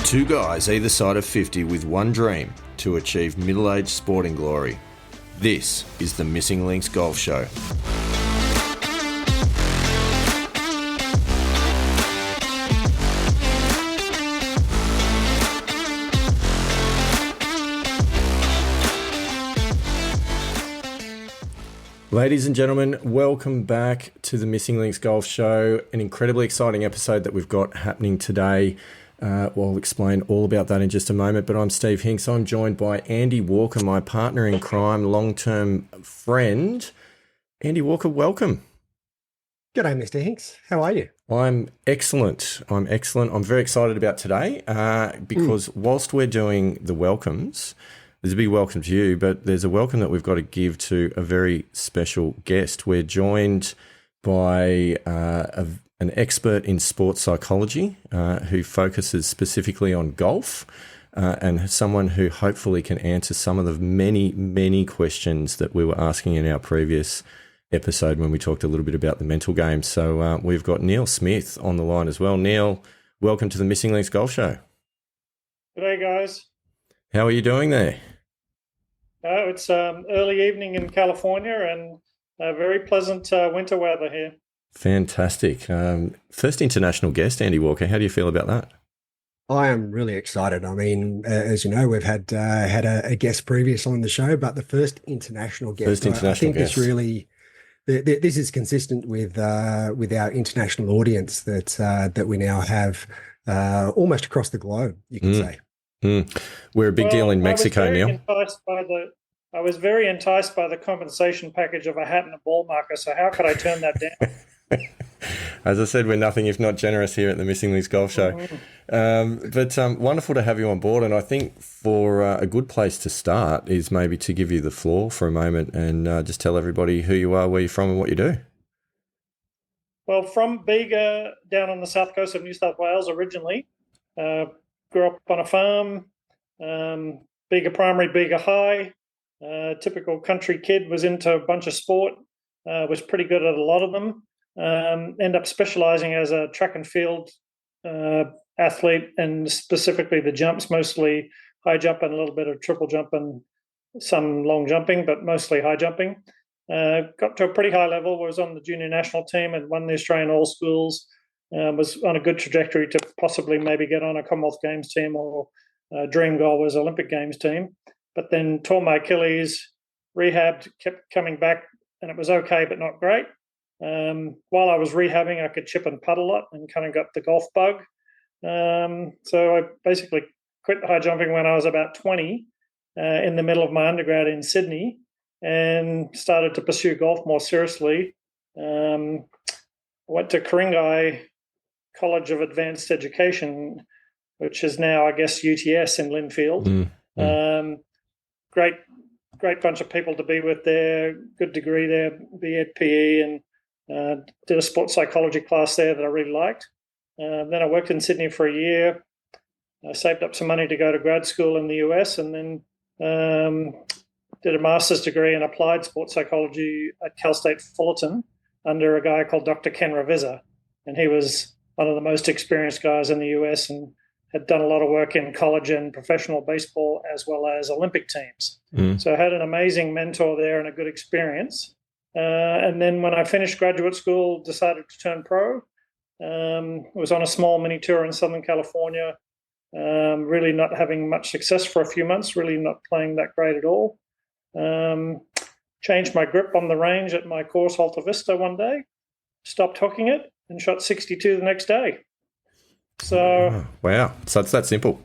Two guys either side of 50 with one dream to achieve middle-aged sporting glory. This is the Missing Links Golf Show. Ladies and gentlemen, welcome back to the Missing Links Golf Show. An incredibly exciting episode that we've got happening today. I'll explain all about that in just a moment, but I'm Steve Hinks. I'm joined by Andy Walker, my partner in crime, long-term friend. Andy Walker, welcome. G'day, Mr. Hinks. How are you? I'm excellent. I'm very excited about today because whilst we're doing the welcomes, there's a big welcome to you, but there's a welcome that we've got to give to a very special guest. We're joined by an expert in sports psychology who focuses specifically on golf and someone who hopefully can answer some of the many, many questions that we were asking in our previous episode when we talked a little bit about the mental game. So we've got Neale Smith on the line as well. Neale, welcome to the Missing Links Golf Show. G'day, guys. How are you doing there? It's early evening in California and very pleasant winter weather here. Fantastic. First international guest, Andy Walker. How do you feel about that? I am really excited. I mean, as you know, we've had a guest previous on the show, but the first international guest. I think guest. This is consistent with our international audience that we now have almost across the globe, you can say. We're a big deal in Mexico, Neale. I was very enticed by the compensation package of a hat and a ball marker, so how could I turn that down? As I said, we're nothing if not generous here at the Missing Links Golf Show. But wonderful to have you on board, and I think for a good place to start is maybe to give you the floor for a moment and just tell everybody who you are, where you're from and what you do. Well, from Bega, down on the south coast of New South Wales originally. Grew up on a farm, Bega Primary, Bega High. Typical country kid, was into a bunch of sport, was pretty good at a lot of them. End up specialising as a track and field athlete, and specifically the jumps, mostly high jump and a little bit of triple jump and some long jumping, but mostly high jumping. Got to a pretty high level, was on the junior national team and won the Australian All Schools. Was on a good trajectory to possibly maybe get on a Commonwealth Games team, or dream goal was Olympic Games team. But then tore my Achilles, rehabbed, kept coming back, and it was okay, but not great. While I was rehabbing, I could chip and putt a lot and kind of got the golf bug. So I basically quit high jumping when I was about 20 in the middle of my undergrad in Sydney, and started to pursue golf more seriously. Went to Ku-ring-gai College of Advanced Education, which is now, I guess, UTS in Linfield. Great bunch of people to be with there, good degree there, B.Ed PE, and did a sports psychology class there that I really liked. Then I worked in Sydney for a year. I saved up some money to go to grad school in the US, and then did a master's degree in applied sports psychology at Cal State Fullerton under a guy called Dr. Ken Ravizza. And he was one of the most experienced guys in the US and had done a lot of work in college and professional baseball as well as Olympic teams. So I had an amazing mentor there and a good experience. And then when I finished graduate school, decided to turn pro. Was on a small mini tour in Southern California, really not having much success for a few months, really not playing that great at all. Changed my grip on the range at my course, Alta Vista, one day, stopped hooking it, and shot 62 the next day. So wow, so it's that simple.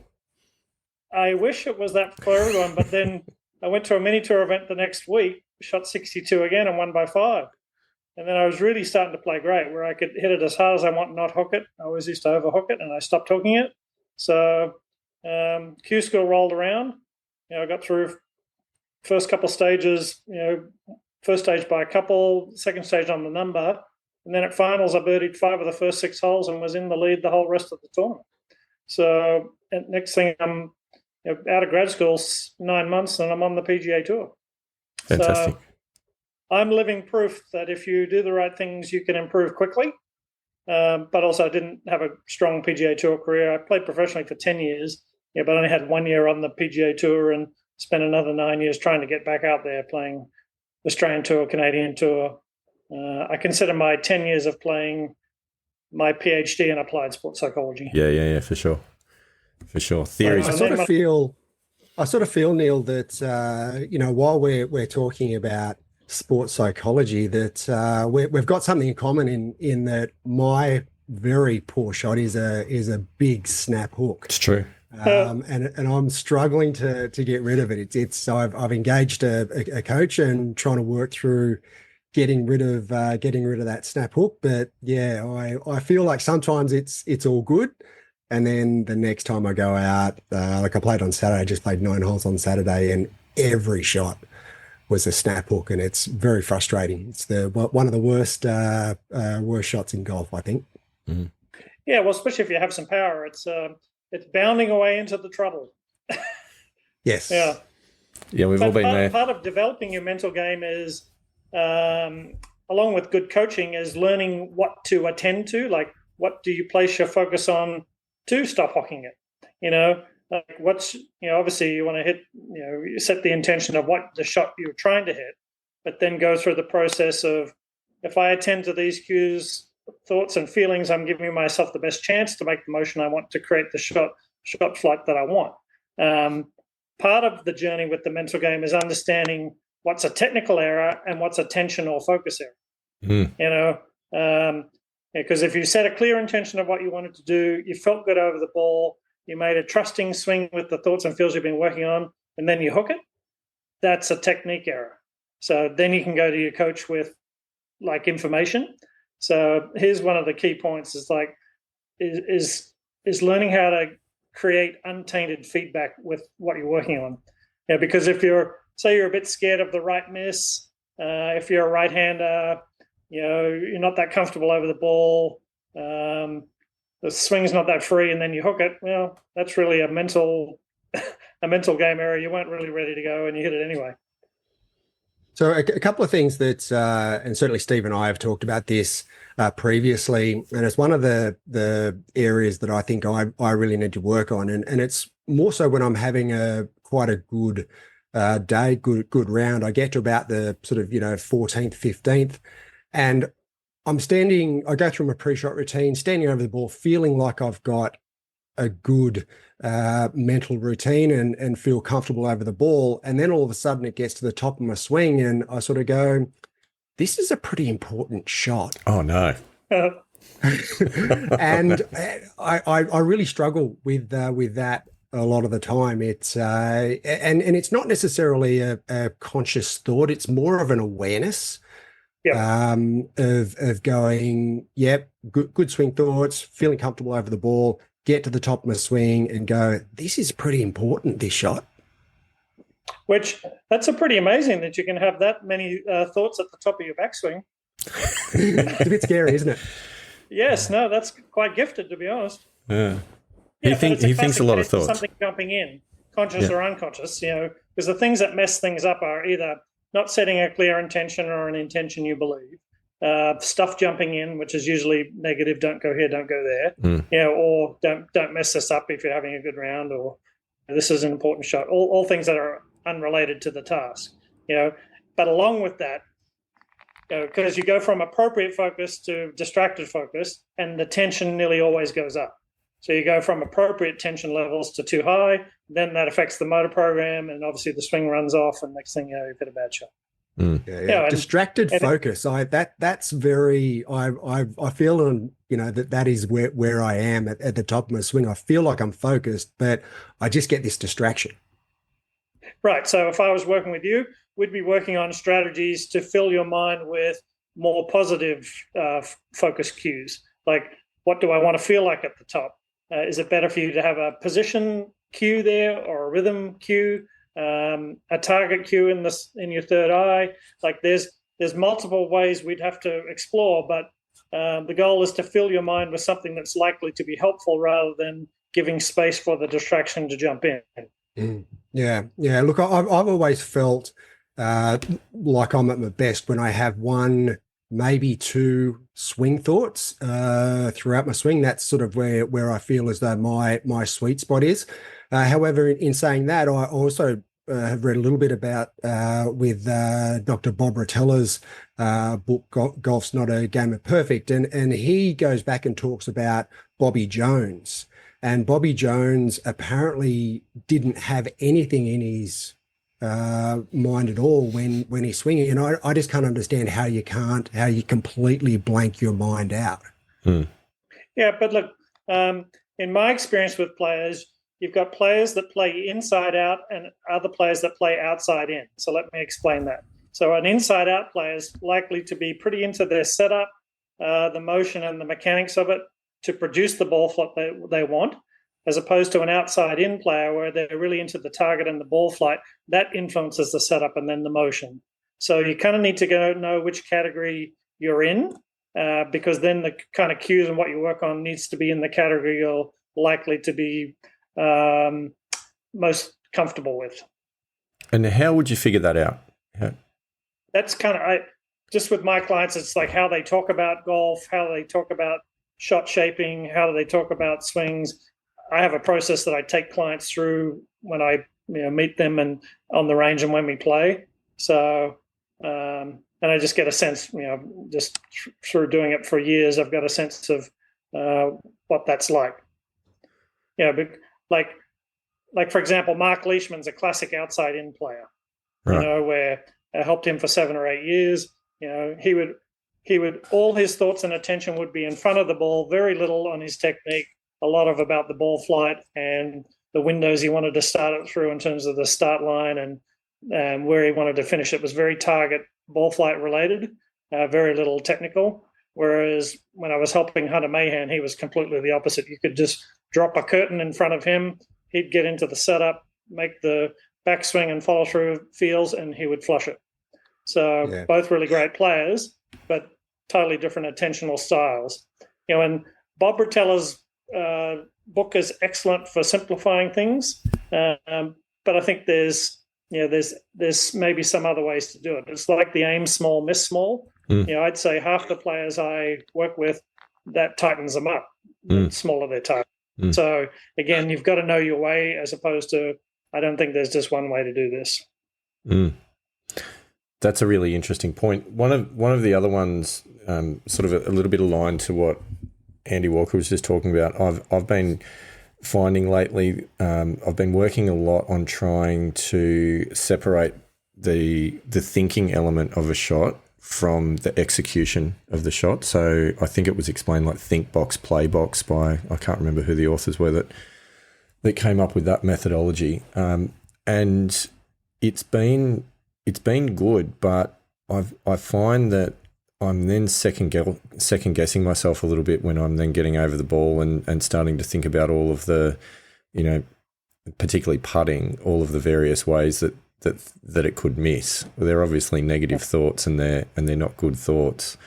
I wish it was that for everyone, but then I went to a mini tour event the next week, shot 62 again, and won by 5. And then I was really starting to play great, where I could hit it as hard as I want and not hook it. I always used to overhook it, and I stopped hooking it. So Q school rolled around. I got through first couple stages, first stage by a couple, second stage on the number. And then at finals, I birdied 5 of the first 6 holes and was in the lead the whole rest of the tournament. So next thing, I'm out of grad school 9 months, and I'm on the PGA Tour. Fantastic. So I'm living proof that if you do the right things, you can improve quickly. but also I didn't have a strong PGA Tour career. I played professionally for 10 years, but I only had 1 year on the PGA Tour and spent another 9 years trying to get back out there playing Australian Tour, Canadian Tour. I consider my 10 years of playing my PhD in applied sports psychology. Yeah, for sure. For sure. Theories. I sort of feel, Neale, that, while we're talking about sports psychology, that we've got something in common in that my very poor shot is a big snap hook. It's true. And I'm struggling to get rid of it. I've engaged a coach and trying to work through getting rid of that snap hook. But yeah, I feel like sometimes it's all good, and then the next time I go out, like I played on Saturday, I just played 9 holes on Saturday, and every shot was a snap hook, and it's very frustrating. It's one of the worst shots in golf, I think. Mm-hmm. Yeah, well, especially if you have some power, it's bounding away into the trouble. Yes. Yeah, we've all been there. Part of developing your mental game is, along with good coaching, is learning what to attend to. Like, what do you place your focus on to stop hocking it? Like obviously you want to hit, you set the intention of what the shot you're trying to hit, but then go through the process of, if I attend to these cues, thoughts and feelings, I'm giving myself the best chance to make the motion I want to create the shot flight that I want. Part of the journey with the mental game is understanding what's a technical error and what's attention or focus error. Because if you set a clear intention of what you wanted to do, you felt good over the ball, you made a trusting swing with the thoughts and feels you've been working on, and then you hook it, that's a technique error. So then you can go to your coach with like information. So here's one of the key points is learning how to create untainted feedback with what you're working on. Because if you're a bit scared of the right miss, if you're a right-hander, you're not that comfortable over the ball, the swing's not that free, and then you hook it, well, that's really a mental game error. You weren't really ready to go and you hit it anyway. So a couple of things that, and certainly Steve and I have talked about this previously, and it's one of the areas that I think I really need to work on, and it's more so when I'm having quite a good day, good round. I get to about the sort of 14th, 15th, and I go through my pre-shot routine, standing over the ball, feeling like I've got a good mental routine and feel comfortable over the ball. And then all of a sudden it gets to the top of my swing and I sort of go, this is a pretty important shot. Oh, no. And I really struggle with that a lot of the time. It's and it's not necessarily a conscious thought. It's more of an awareness. Of going, good swing thoughts, feeling comfortable over the ball, get to the top of my swing and go, this is pretty important, this shot. Which, that's a pretty amazing that you can have that many thoughts at the top of your backswing. It's a bit scary, isn't it? Yes, no, that's quite gifted, to be honest. Yeah. He thinks a lot of thoughts. Something jumping in, conscious or unconscious, because the things that mess things up are either not setting a clear intention or an intention you believe, stuff jumping in, which is usually negative, don't go here, don't go there, or don't mess this up if you're having a good round, or this is an important shot, all things that are unrelated to the task, But along with that, because you go from appropriate focus to distracted focus, and the tension nearly always goes up. So you go from appropriate tension levels to too high, then that affects the motor program, and obviously the swing runs off, and next thing you know, you've hit a bad shot. Distracted focus. That's very. I feel that is where I am at the top of my swing. I feel like I'm focused, but I just get this distraction. Right. So if I was working with you, we'd be working on strategies to fill your mind with more positive focus cues. Like, what do I want to feel like at the top? Is it better for you to have a position cue there, or a rhythm cue, a target cue in your third eye? Like, there's multiple ways we'd have to explore, but the goal is to fill your mind with something that's likely to be helpful rather than giving space for the distraction to jump in. Yeah. Look, I've always felt like I'm at my best when I have one maybe 2 swing thoughts throughout my swing. That's sort of where I feel as though my sweet spot is. However, in saying that, I also have read a little bit about with Dr. Bob Rotella's book, Golf's Not a Game of Perfect, and he goes back and talks about Bobby Jones. And Bobby Jones apparently didn't have anything in his mind at all when he's swinging. And I just can't understand how you completely blank your mind out. Yeah, but look, in my experience with players, you've got players that play inside out and other players that play outside in. So let me explain that. So an inside out player is likely to be pretty into their setup, the motion and the mechanics of it to produce the ball flight they want, as opposed to an outside in player where they're really into the target and the ball flight. That influences the setup and then the motion. So you kind of need to know which category you're in, because then the kind of cues and what you work on needs to be in the category you're likely to be most comfortable with. And how would you figure that out? That's kind of, just with my clients, it's like how they talk about golf, how they talk about shot shaping, how do they talk about swings. I have a process that I take clients through when I meet them and on the range and when we play. So, and I just get a sense, just through doing it for years, I've got a sense of what that's like. But like for example, Mark Leishman's a classic outside-in player. Right. Where I helped him for 7 or 8 years. He would all his thoughts and attention would be in front of the ball, very little on his technique, a lot of about the ball flight and the windows he wanted to start it through in terms of the start line and where he wanted to finish. It was very target ball flight related, very little technical. Whereas when I was helping Hunter Mahan, he was completely the opposite. You could just drop a curtain in front of him. He'd get into the setup, make the backswing and follow through feels, and he would flush it. So both really great players, but totally different attentional styles. And Bob Rotella's book is excellent for simplifying things, but I think there's maybe some other ways to do it. It's like the aim small, miss small. I'd say half the players I work with, that tightens them up. The smaller their target. So again, you've got to know your way, as opposed to, I don't think there's just one way to do this. That's a really interesting point. One of the other ones, sort of a little bit aligned to what Andy Walker was just talking about. I've been finding lately, I've been working a lot on trying to separate the thinking element of a shot from the execution of the shot. So I think it was explained like think box, play box by, I can't remember who the authors were that came up with that methodology. And it's been good, but I find that I'm then second guessing myself a little bit when I'm then getting over the ball and starting to think about all of the, particularly putting, all of the various ways that it could miss. They're obviously negative thoughts and they're not good thoughts.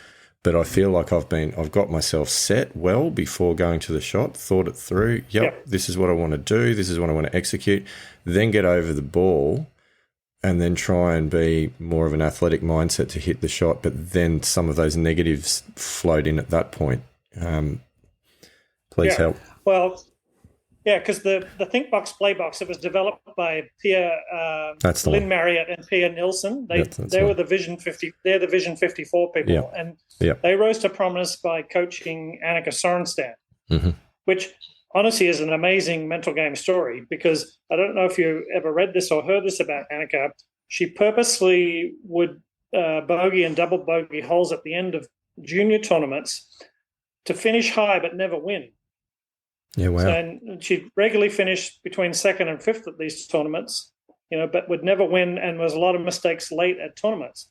But I feel like I've got myself set well before going to the shot, thought it through. Yep, this is what I want to do. This is what I want to execute. Then get over the ball and then try and be more of an athletic mindset to hit the shot. But then some of those negatives float in at that point. Please help. Well, because the Think Box Play Box, it was developed by Lynn Marriott and Pierre Nilsson. They were the Vision 50. They're the Vision 54 people, and they rose to prominence by coaching Annika Sorenstam, which honestly is an amazing mental game story. Because I don't know if you ever read this or heard this about Annika. She purposely would bogey and double bogey holes at the end of junior tournaments to finish high but never win. Yeah, wow. And she'd regularly finish between second and fifth at these tournaments, but would never win, and was a lot of mistakes late at tournaments.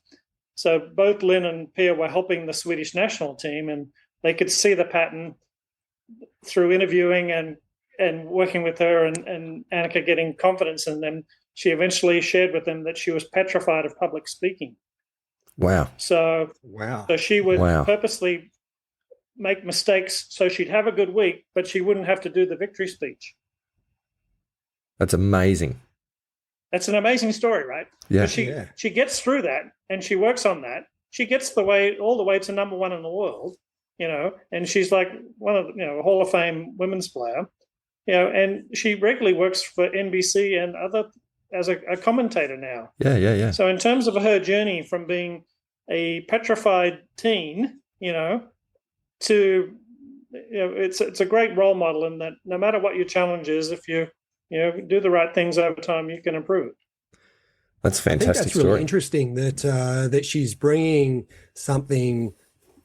So both Lynn and Pia were helping the Swedish national team, and they could see the pattern through interviewing and working with her and Annika getting confidence in them. She eventually shared with them that she was petrified of public speaking. Wow. So she would purposely make mistakes so she'd have a good week, but she wouldn't have to do the victory speech. That's amazing. That's an amazing story, right? Yeah. But she gets through that and she works on that, she gets all the way to number one in the world, and she's like one of a Hall of Fame women's player, and she regularly works for NBC and other as a commentator now. Yeah. So in terms of her journey from being a petrified teen, to it's a great role model in that no matter what your challenge is, if you do the right things over time, you can improve it. That's a fantastic I think that's story. Really interesting that she's bringing something,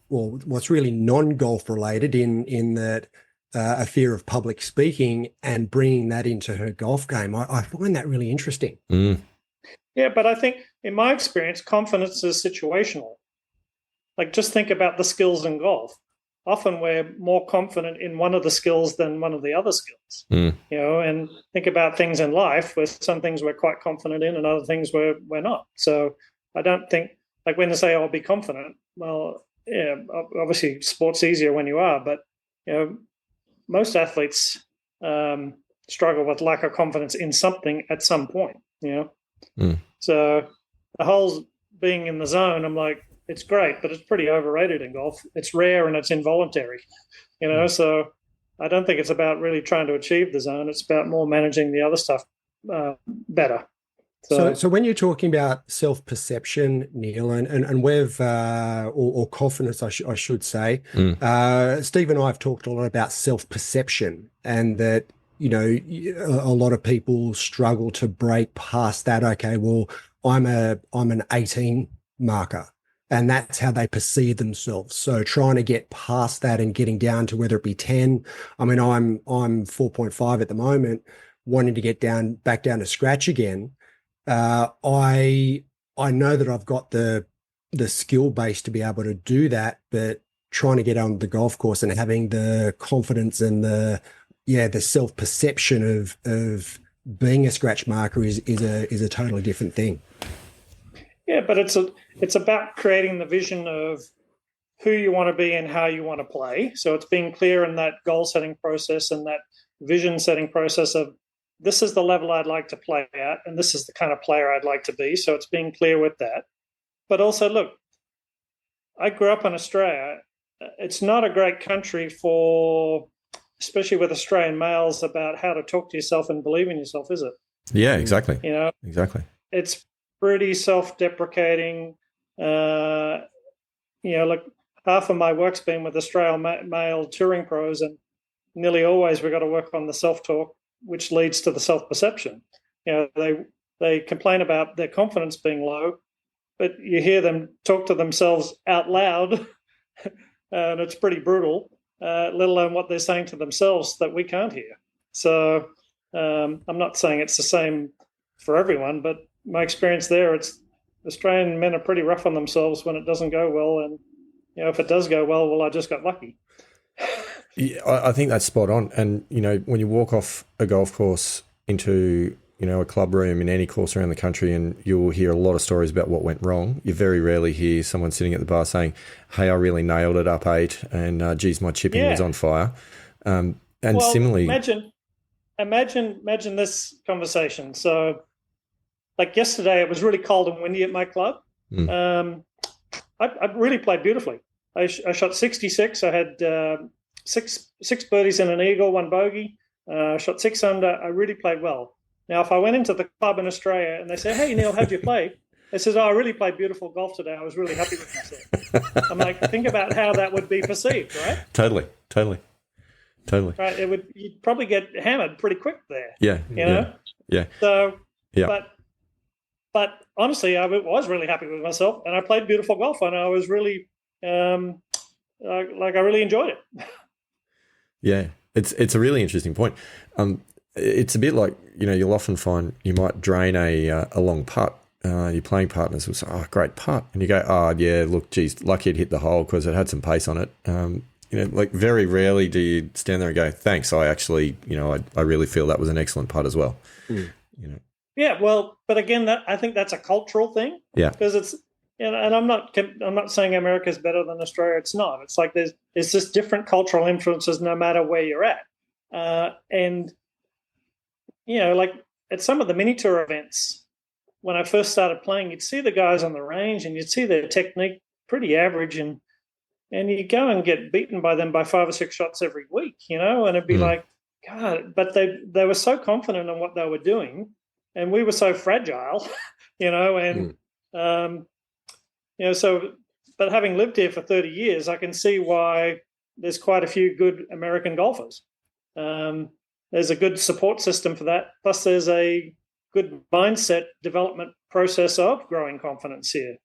well, what's really non-golf related in that a fear of public speaking and bringing that into her golf game. I find that really interesting. Yeah, but I think in my experience, confidence is situational. Like just think about the skills in golf. Often we're more confident in one of the skills than one of the other skills, and think about things in life where some things we're quite confident in and other things we're not. So I don't think, like when they say, "Oh, be confident," well, yeah, obviously sport's easier when you are, but most athletes struggle with lack of confidence in something at some point, So the whole being in the zone, I'm like, it's great, but it's pretty overrated in golf. It's rare and it's involuntary, so I don't think it's about really trying to achieve the zone. It's about more managing the other stuff better. So when you're talking about self-perception, Neale, and we've or confidence, I should say, Steve and I have talked a lot about self-perception, and that a lot of people struggle to break past that. Okay, well, I'm an 18 marker, and that's how they perceive themselves. So trying to get past that and getting down to whether it be 10. I mean, I'm 4.5 at the moment, wanting to get back down to scratch again. I know that I've got the skill base to be able to do that, but trying to get on the golf course and having the confidence and the self-perception of being a scratch marker is a totally different thing. Yeah, but it's about creating the vision of who you want to be and how you want to play. So it's being clear in that goal setting process and that vision setting process of, this is the level I'd like to play at, and this is the kind of player I'd like to be. So it's being clear with that. But also, look, I grew up in Australia. It's not a great country for, especially with Australian males, about how to talk to yourself and believe in yourself, is it? Yeah, exactly. Exactly. It's pretty self-deprecating. Like half of my work's been with Australian male touring pros, and nearly always we've got to work on the self-talk, which leads to the self-perception. They complain about their confidence being low, but you hear them talk to themselves out loud, and it's pretty brutal, let alone what they're saying to themselves that we can't hear. So I'm not saying it's the same for everyone, but my experience there, it's Australian men are pretty rough on themselves when it doesn't go well, and if it does go well, I just got lucky. Yeah, I think that's spot on. And, when you walk off a golf course into, a club room in any course around the country, and you'll hear a lot of stories about what went wrong, you very rarely hear someone sitting at the bar saying, hey, I really nailed it up 8 and, geez, my chipping was on fire. Similarly... Imagine this conversation. So, like yesterday, it was really cold and windy at my club. I really played beautifully. I shot 66. I had... six birdies and an eagle, 1 bogey, shot 6 under. I really played well. Now, if I went into the club in Australia and they say, hey, Neale, how'd you play? They says, I really played beautiful golf today. I was really happy with myself. I'm like, think about how that would be perceived, right? Totally. Right, you'd probably get hammered pretty quick there. Yeah. Yeah. So, yeah. But honestly, I was really happy with myself, and I played beautiful golf, and I was really, I really enjoyed it. Yeah, it's a really interesting point. It's a bit like, you'll often find you might drain a long putt. Your playing partners will say, oh, great putt. And you go, oh, yeah, look, geez, lucky it hit the hole because it had some pace on it. Very rarely do you stand there and go, thanks, I actually, I really feel that was an excellent putt as well. Yeah, well, but again, I think that's a cultural thing. Yeah. Because it's, and I'm not saying America's better than Australia. It's not. It's like there's just different cultural influences no matter where you're at. And like at some of the mini tour events, when I first started playing, you'd see the guys on the range and you'd see their technique pretty average, and you go and get beaten by them by 5 or 6 shots every week, and it'd be like, God, but they were so confident in what they were doing, and we were so fragile, and so. But having lived here for 30 years, I can see why there's quite a few good American golfers. There's a good support system for that. Plus, there's a good mindset development process of growing confidence here.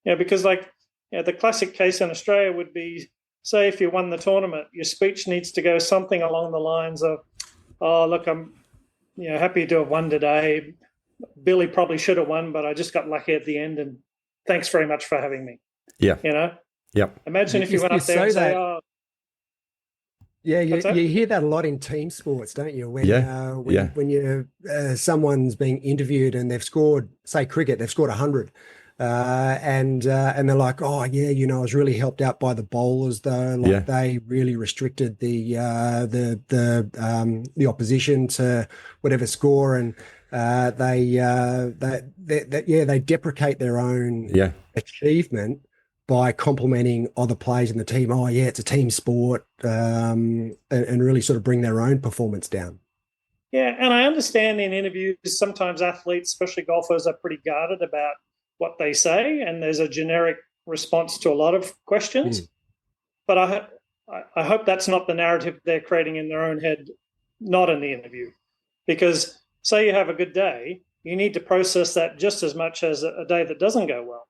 Because the classic case in Australia would be, say, if you won the tournament, your speech needs to go something along the lines of, "Oh, look, I'm happy to have won today. Billy probably should have won, but I just got lucky at the end, and thanks very much for having me." Yeah. Yep. Imagine if you went up there and say, "Oh." Yeah, you hear that a lot in team sports, don't you? When you someone's being interviewed and they've scored, say cricket, they've scored 100, and they're like, "Oh yeah, I was really helped out by the bowlers though. They really restricted the opposition to whatever score, and they deprecate their own achievement by complimenting other players in the team. Oh yeah, it's a team sport, and really sort of bring their own performance down." Yeah, and I understand in interviews sometimes athletes, especially golfers, are pretty guarded about what they say, and there's a generic response to a lot of questions. But I hope that's not the narrative they're creating in their own head, not in the interview. Because say you have a good day, you need to process that just as much as a day that doesn't go well.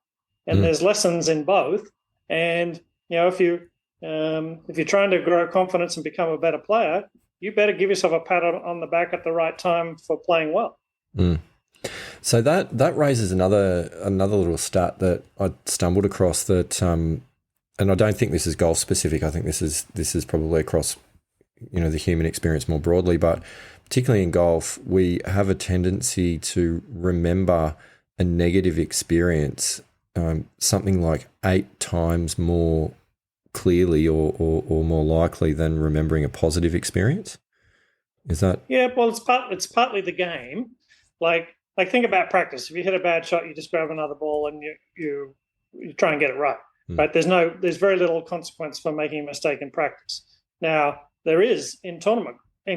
And there's lessons in both. And if you're trying to grow confidence and become a better player, you better give yourself a pat on the back at the right time for playing well. So that raises another little stat that I stumbled across that, and I don't think this is golf specific. I think this is probably across the human experience more broadly, but particularly in golf, we have a tendency to remember a negative experience something like 8 times more clearly or more likely than remembering a positive experience. Is that? Yeah, well, it's partly the game. Like think about practice. If you hit a bad shot, you just grab another ball and you try and get it right. Right? There's very little consequence for making a mistake in practice. Now there is in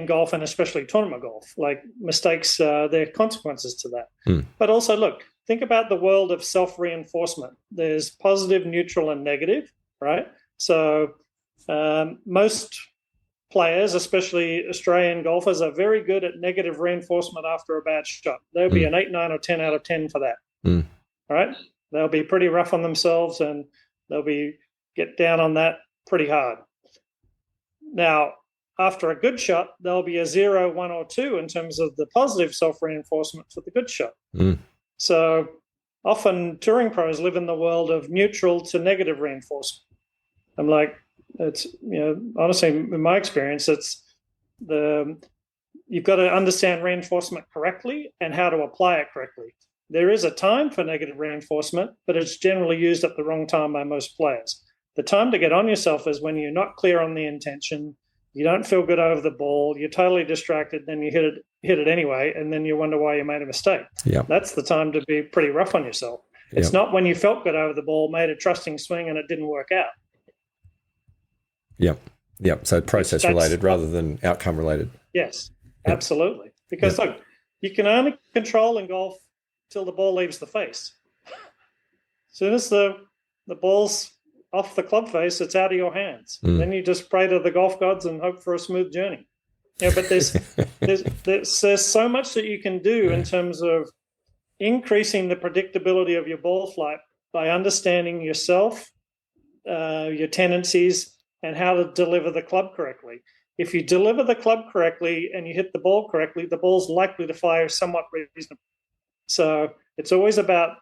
golf, and especially tournament golf, like mistakes, there are consequences to that. But also, look, think about the world of self-reinforcement. There's positive, neutral, and negative, right? So most players, especially Australian golfers, are very good at negative reinforcement after a bad shot. There'll be an 8, 9, or 10 out of 10 for that. All right? They'll be pretty rough on themselves, and they'll get down on that pretty hard. Now, after a good shot, there'll be a 0, 1, or 2 in terms of the positive self-reinforcement for the good shot. So often touring pros live in the world of neutral to negative reinforcement. I'm like, it's, honestly, in my experience, you've got to understand reinforcement correctly and how to apply it correctly. There is a time for negative reinforcement, but it's generally used at the wrong time by most players. The time to get on yourself is when you're not clear on the intention, you don't feel good over the ball, you're totally distracted, then you hit it anyway, and then you wonder why you made a mistake. That's the time to be pretty rough on yourself. It's not when you felt good over the ball, made a trusting swing, and it didn't work out. So process related rather than outcome related. Yes, absolutely. Because look, you can only control in golf till the ball leaves the face. As soon as the ball's off the club face, it's out of your hands. Then you just pray to the golf gods and hope for a smooth journey. But there's so much that you can do in terms of increasing the predictability of your ball flight by understanding yourself, your tendencies, and how to deliver the club correctly. If you deliver the club correctly and you hit the ball correctly, the ball's likely to fire somewhat reasonably. So it's always about,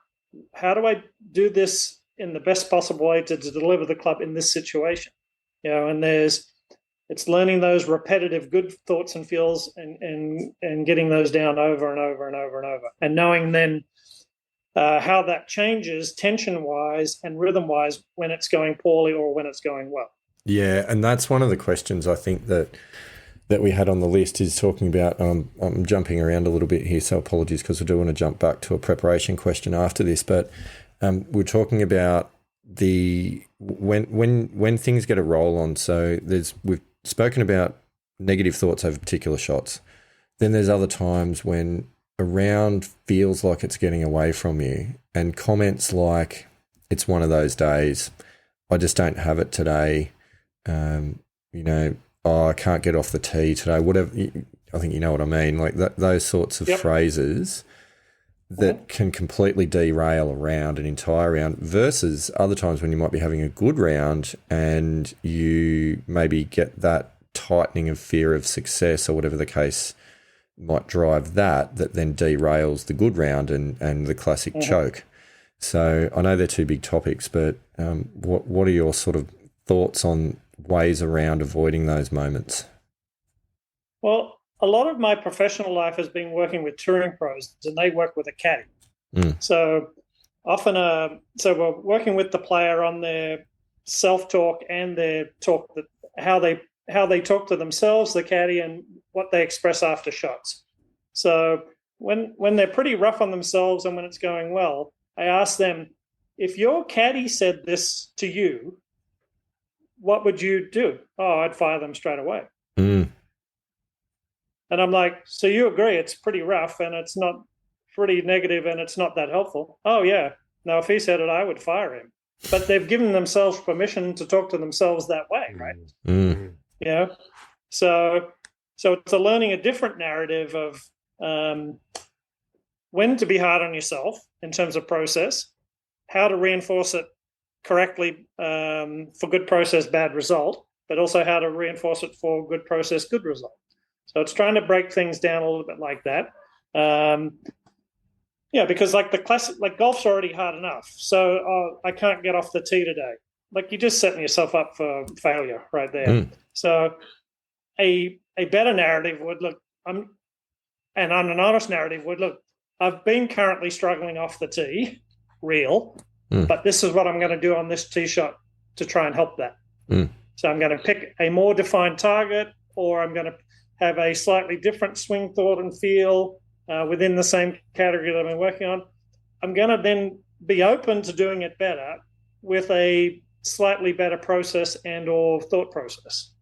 how do I do this in the best possible way to deliver the club in this situation? And it's learning those repetitive good thoughts and feels and getting those down over and over and over and over, and knowing then how that changes tension-wise and rhythm-wise when it's going poorly or when it's going well. Yeah, and that's one of the questions I think that we had on the list, is talking about, I'm jumping around a little bit here, so apologies, because I do want to jump back to a preparation question after this, but we're talking about the when things get a roll on. So we've spoken about negative thoughts over particular shots. Then there's other times when a round feels like it's getting away from you, and comments like, "It's one of those days. I just don't have it today. Oh, I can't get off the tee today." Whatever. I think you know what I mean. Like those sorts of phrases that can completely derail an entire round, versus other times when you might be having a good round and you maybe get that tightening of fear of success or whatever the case might drive that then derails the good round and the classic choke. So I know they're two big topics, but what are your sort of thoughts on ways around avoiding those moments? Well, a lot of my professional life has been working with touring pros, and they work with a caddy. So often, so we're working with the player on their self-talk and their talk, how they talk to themselves, the caddy, and what they express after shots. So when they're pretty rough on themselves and when it's going well, I ask them, if your caddy said this to you, what would you do? Oh, I'd fire them straight away. And I'm like, so you agree it's pretty rough and it's not pretty negative and it's not that helpful? Oh, yeah. Now, if he said it, I would fire him. But they've given themselves permission to talk to themselves that way, right? So it's learning a different narrative of when to be hard on yourself in terms of process, how to reinforce it correctly for good process, bad result, but also how to reinforce it for good process, good result. So it's trying to break things down a little bit like that. Because like the classic, like golf's already hard enough. So I can't get off the tee today. Like you're just setting yourself up for failure right there. So a better narrative would look, an honest narrative would look, I've been currently struggling off the tee, but this is what I'm going to do on this tee shot to try and help that. So I'm going to pick a more defined target, or I'm going to have a slightly different swing thought and feel within the same category that I've been working on. I'm going to then be open to doing it better with a slightly better process and or thought process.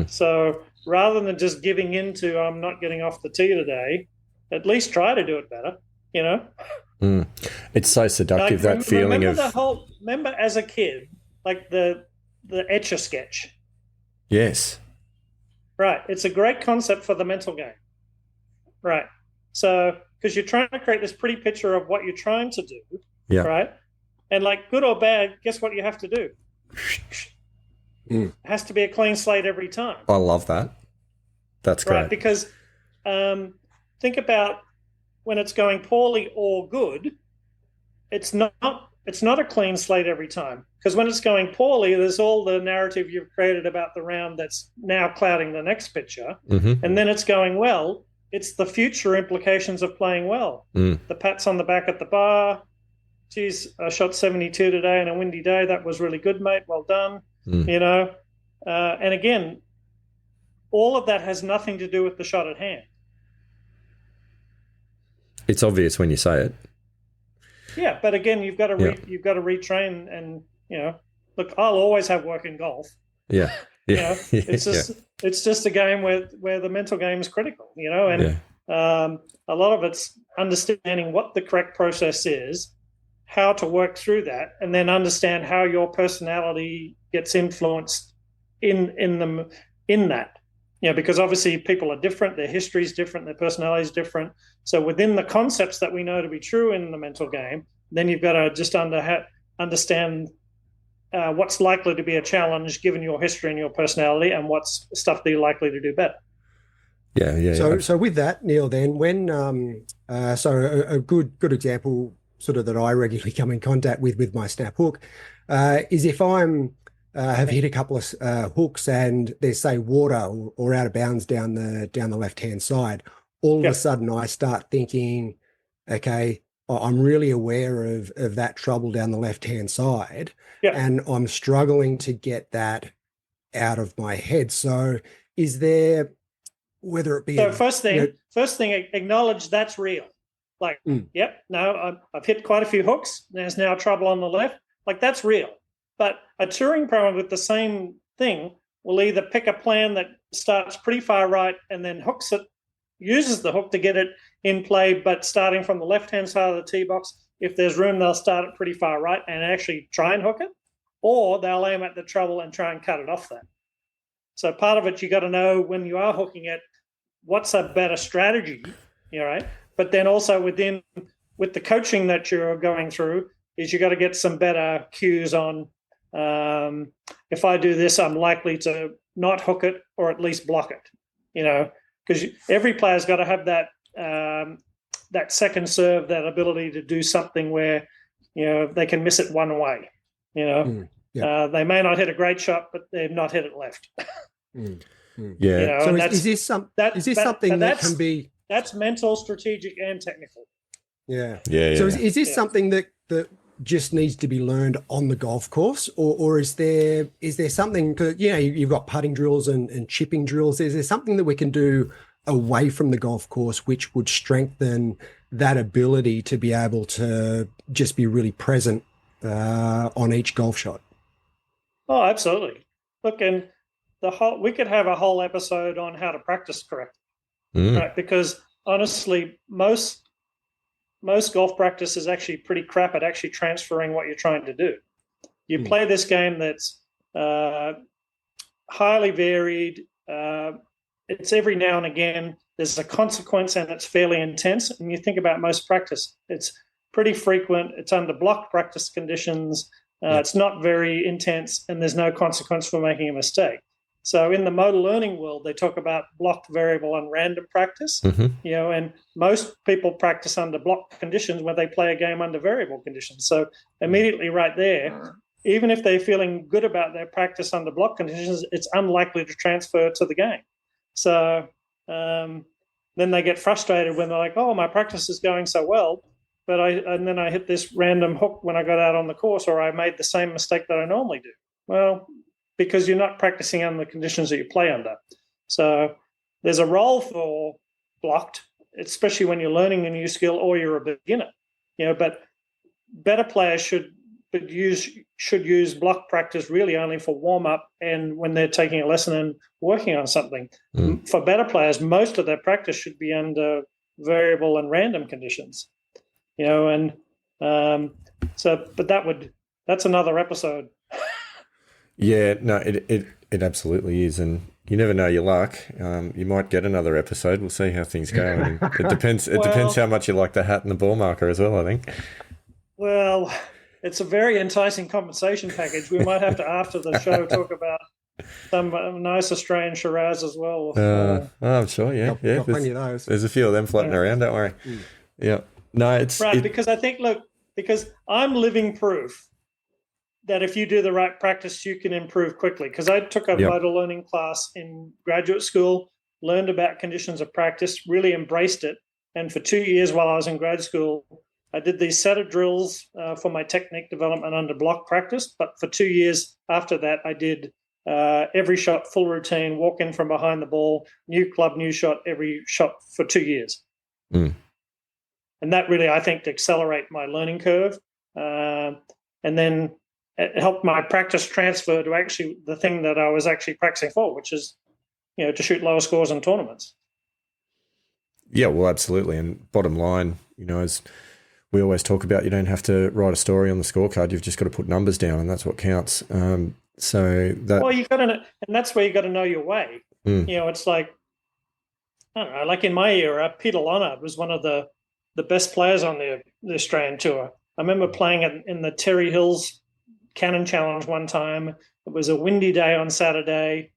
So rather than just giving into, I'm not getting off the tee today, at least try to do it better, It's so seductive, that feeling remember as a kid, like the Etch-a-Sketch. Yes. Right. It's a great concept for the mental game. Right. So, because you're trying to create this pretty picture of what you're trying to do. Yeah. Right. And like good or bad, guess what you have to do? It has to be a clean slate every time. I love that. That's great. Right. Because think about when it's going poorly or good, it's not a clean slate every time. Because when it's going poorly, there's all the narrative you've created about the round that's now clouding the next picture. And then it's going well. It's the future implications of playing well. The pats on the back at the bar. Geez, I shot 72 today on a windy day. That was really good, mate. Well done. And again, all of that has nothing to do with the shot at hand. It's obvious when you say it. Yeah, but again, you've got to retrain, and look, I'll always have work in golf. It's just a game where the mental game is critical, and a lot of it's understanding what the correct process is, how to work through that, and then understand how your personality gets influenced in that. Because obviously people are different, their history is different, their personality is different. So within the concepts that we know to be true in the mental game, then you've got to just understand what's likely to be a challenge given your history and your personality, and what's stuff that you're likely to do better. So with that, Neale, then when a good example sort of that I regularly come in contact with my snap hook is if I'm have hit a couple of hooks and there's, say, water or out of bounds down the left-hand side, all of a sudden I start thinking, okay, I'm really aware of that trouble down the left-hand side, and I'm struggling to get that out of my head. So is there, whether it be... So first thing, acknowledge that's real. Like, yep, no, I've hit quite a few hooks. There's now trouble on the left. Like, that's real. But a touring pro with the same thing will either pick a plan that starts pretty far right and then hooks it, uses the hook to get it in play, but starting from the left-hand side of the tee box. If there's room, they'll start it pretty far right and actually try and hook it, or they'll aim at the trouble and try and cut it off that. So part of it, you got to know when you are hooking it, what's a better strategy, right? But then also with the coaching that you're going through, is you got to get some better cues on. If I do this, I'm likely to not hook it or at least block it, because every player's got to have that second serve, that ability to do something where, they can miss it one way, They may not hit a great shot, but they've not hit it left. Yeah. So is this something that can be... That's mental, strategic, and technical. Yeah. So is this something that just needs to be learned on the golf course, or is there something, you've got putting drills and chipping drills. Is there something that we can do away from the golf course which would strengthen that ability to be able to just be really present on each golf shot? Oh, absolutely. Look, and we could have a whole episode on how to practice correctly, right? Because honestly, most golf practice is actually pretty crap at actually transferring what you're trying to do. You play this game that's highly varied. It's every now and again. There's a consequence, and it's fairly intense. And you think about most practice, it's pretty frequent. It's under blocked practice conditions. It's not very intense, and there's no consequence for making a mistake. So in the motor learning world, they talk about blocked, variable, and random practice. And most people practice under blocked conditions when they play a game under variable conditions. So immediately right there, even if they're feeling good about their practice under blocked conditions, it's unlikely to transfer to the game. So then they get frustrated when they're like, oh, my practice is going so well, but then I hit this random hook when I got out on the course, or I made the same mistake that I normally do. Well, because you're not practicing under the conditions that you play under. So there's a role for blocked, especially when you're learning a new skill or you're a beginner. But better players should use block practice really only for warm-up and when they're taking a lesson and working on something. For better players, most of their practice should be under variable and random conditions. But that's another episode. Yeah, no, it absolutely is, and you never know your luck. You might get another episode. We'll see how things go. And it depends. It depends how much you like the hat and the ball marker as well, I think. Well, it's a very enticing compensation package. We might have to, after the show, talk about some nice Australian Shiraz as well. I'm sure. Yeah, got plenty of those. There's a few of them floating around. Don't worry. Yeah. No, it's right because I think because I'm living proof that if you do the right practice, you can improve quickly. Because I took a motor learning class in graduate school, learned about conditions of practice, really embraced it. And for 2 years while I was in grad school, I did these set of drills for my technique development under block practice. But for 2 years after that, I did every shot, full routine, walk in from behind the ball, new club, new shot, every shot for 2 years. And that really, I think, to accelerate my learning curve. And then it helped my practice transfer to actually the thing that I was actually practicing for, which is, to shoot lower scores in tournaments. Yeah, well, absolutely. And bottom line, as we always talk about, you don't have to write a story on the scorecard. You've just got to put numbers down, and that's what counts. Well, you got to, and that's where you got to know your way. It's like, I don't know, like in my era, Peter Lonard was one of the best players on the Australian tour. I remember playing in the Terry Hills Cannon Challenge one time. It was a windy day on Saturday.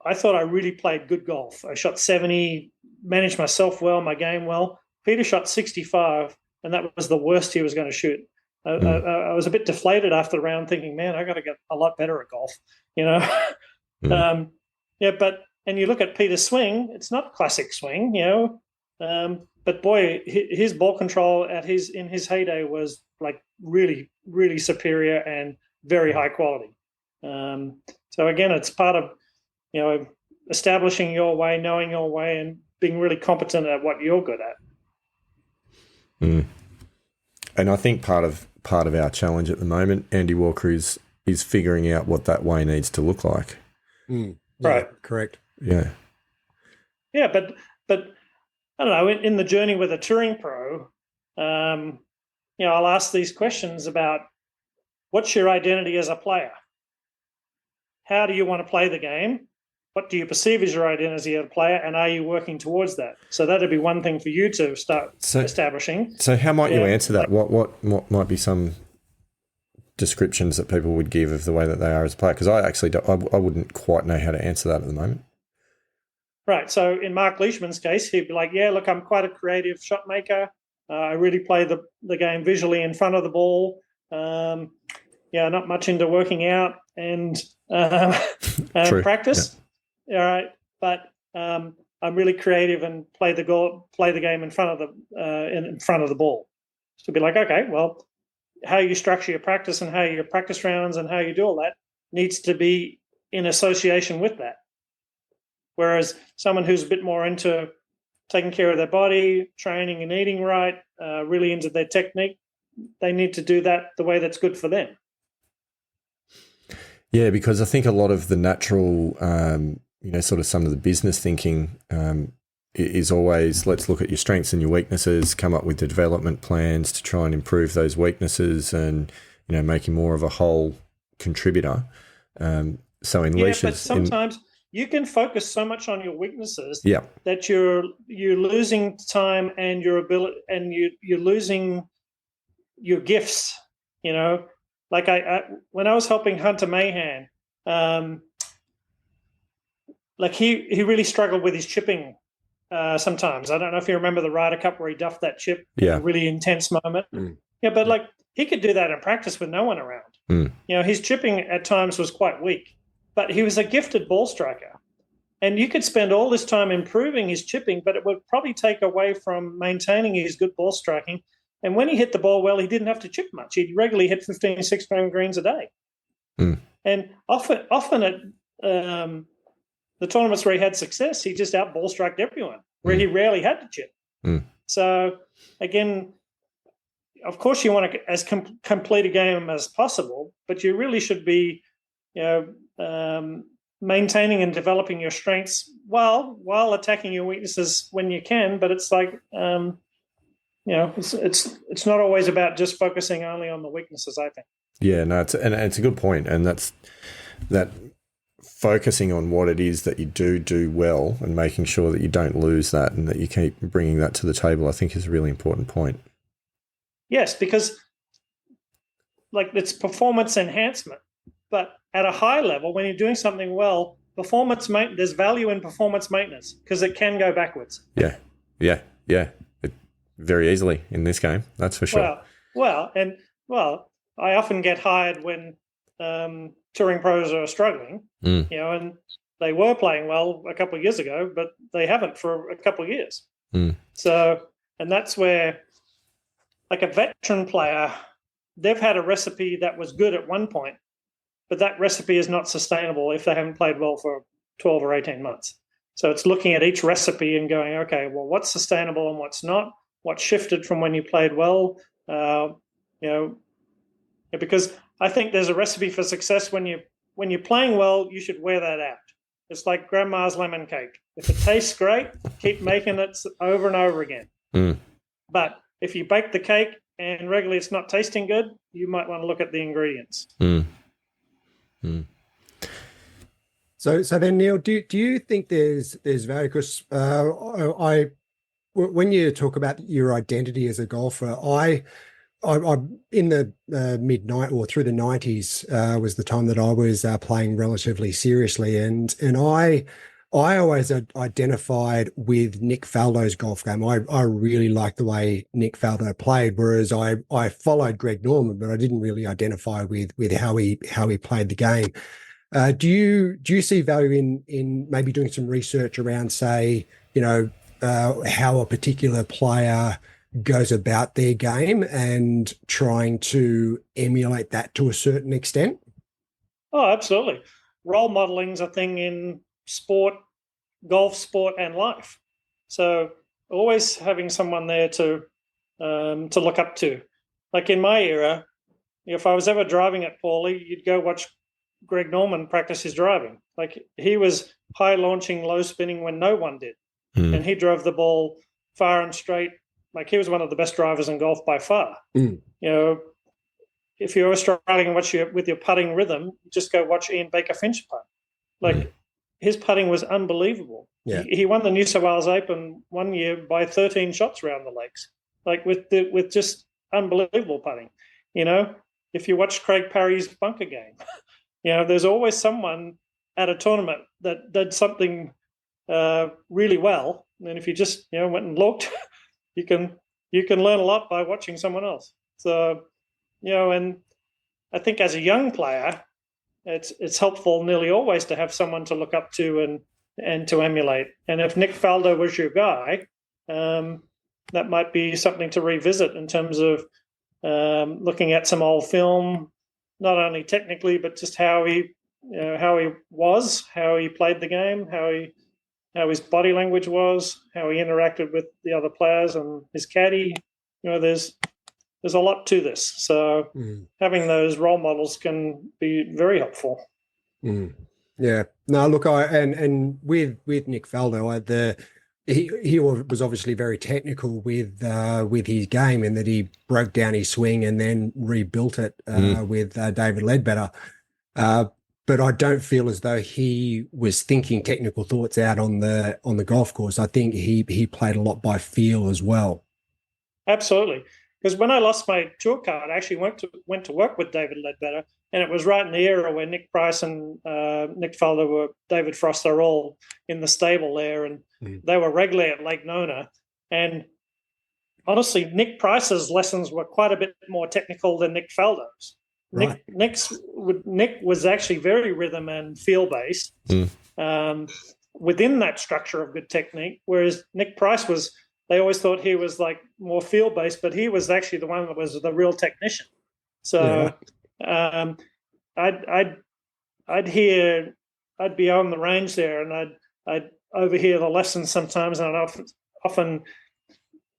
I thought I really played good golf. I shot 70, managed myself well, my game well. Peter shot 65, and that was the worst he was going to shoot. I was a bit deflated after the round, thinking, man, I got to get a lot better at golf, and you look at Peter's swing, it's not classic swing, but boy, his ball control in his heyday was like really, really superior and very high quality. So again, it's part of, establishing your way, knowing your way, and being really competent at what you're good at. Mm. And I think part of our challenge at the moment, Andy Walker, is figuring out what that way needs to look like. Mm. Yeah, right. Correct. Yeah. Yeah, but I don't know, in the journey with a touring pro, I'll ask these questions about what's your identity as a player? How do you want to play the game? What do you perceive as your identity as a player, and are you working towards that? So that'd be one thing for you to start establishing. So how might you answer that? What might be some descriptions that people would give of the way that they are as a player? Because I wouldn't quite know how to answer that at the moment. Right. So in Mark Leishman's case, he'd be like, yeah, look, I'm quite a creative shot maker. I really play the game visually in front of the ball. Not much into working out and practice. Yeah. All right. But I'm really creative and play the game in front of the ball. So be like, okay, well, how you structure your practice and how your practice rounds and how you do all that needs to be in association with that. Whereas someone who's a bit more into taking care of their body, training and eating right, really into their technique, they need to do that the way that's good for them. Yeah, because I think a lot of the natural, sort of some of the business thinking is always, let's look at your strengths and your weaknesses, come up with the development plans to try and improve those weaknesses and, make you more of a whole contributor. So in Leish's... but sometimes... you can focus so much on your weaknesses yeah. that you're losing time and your ability, and you're losing your gifts. Like I when I was helping Hunter Mahan, like he really struggled with his chipping sometimes. I don't know if you remember the Ryder Cup where he duffed that chip in a really intense moment. Mm. Yeah, but like he could do that in practice with no one around. Mm. His chipping at times was quite weak. But he was a gifted ball striker. And you could spend all this time improving his chipping, but it would probably take away from maintaining his good ball striking. And when he hit the ball well, he didn't have to chip much. He'd regularly hit 15, 16 greens a day. Mm. And often at the tournaments where he had success, he just out ball striked everyone, where he rarely had to chip. Mm. So, again, of course you want to as complete a game as possible, but you really should be maintaining and developing your strengths while attacking your weaknesses when you can. But it's like, it's not always about just focusing only on the weaknesses, I think. Yeah, no, it's a good point. And that's that focusing on what it is that you do well and making sure that you don't lose that and that you keep bringing that to the table, I think is a really important point. Yes, because like it's performance enhancement. But at a high level, when you're doing something well, there's value in performance maintenance because it can go backwards. Yeah. Very easily in this game, that's for sure. I often get hired when touring pros are struggling, and they were playing well a couple of years ago, but they haven't for a couple of years. Mm. So, and that's where, like a veteran player, they've had a recipe that was good at one point, but that recipe is not sustainable if they haven't played well for 12 or 18 months. So it's looking at each recipe and going, okay, well, what's sustainable and what's not? What shifted from when you played well? Because I think there's a recipe for success when you're playing well, you should wear that out. It's like grandma's lemon cake. If it tastes great, keep making it over and over again. Mm. But if you bake the cake and regularly it's not tasting good, you might want to look at the ingredients. Mm. Mm. So then, Neale, do you think there's value? Because when you talk about your identity as a golfer, I in the mid-90s or through the 90s was the time that I was playing relatively seriously, and I always identified with Nick Faldo's golf game. I really liked the way Nick Faldo played, whereas I followed Greg Norman, but I didn't really identify with how he played the game. Do you see value in maybe doing some research around, say, how a particular player goes about their game and trying to emulate that to a certain extent? Oh, absolutely. Role modeling is a thing in sport, golf, sport, and life. So always having someone there to to look up to. Like in my era, if I was ever driving at Paulie, you'd go watch Greg Norman practice his driving. Like he was high launching, low spinning when no one did. And he drove the ball far and straight. Like he was one of the best drivers in golf by far. You know, if you're struggling with your putting rhythm, just go watch Ian Baker Finch putt. Like his putting was unbelievable. Yeah. He won the New South Wales Open one year by 13 shots around the lakes, like with just unbelievable putting. You know, if you watch Craig Parry's bunker game, you know, there's always someone at a tournament that did something really well. And if you just, you know, went and looked, you can learn a lot by watching someone else. So, you know, and I think as a young player, it's helpful nearly always to have someone to look up to and to emulate. And if Nick Faldo was your guy, that might be something to revisit in terms of looking at some old film, not only technically but just how he was, how he played the game, how his body language was, how he interacted with the other players and his caddy. You know, there's a lot to this. So having those role models can be very helpful. Yeah. No, look, and with Nick Faldo, he was obviously very technical with his game, in that he broke down his swing and then rebuilt it with David Ledbetter. But I don't feel as though he was thinking technical thoughts out on the golf course. I think he played a lot by feel as well. Absolutely. Because when I lost my tour card, I actually went to work with David Ledbetter, and it was right in the era where Nick Price and Nick Faldo David Frost are all in the stable there, and they were regularly at Lake Nona. And honestly, Nick Price's lessons were quite a bit more technical than Nick Faldo's. Right. Nick was actually very rhythm and feel based within that structure of good technique, whereas Nick Price was. They always thought he was like more feel based, but he was actually the one that was the real technician. So I'd be on the range there, and I'd overhear the lessons sometimes, and often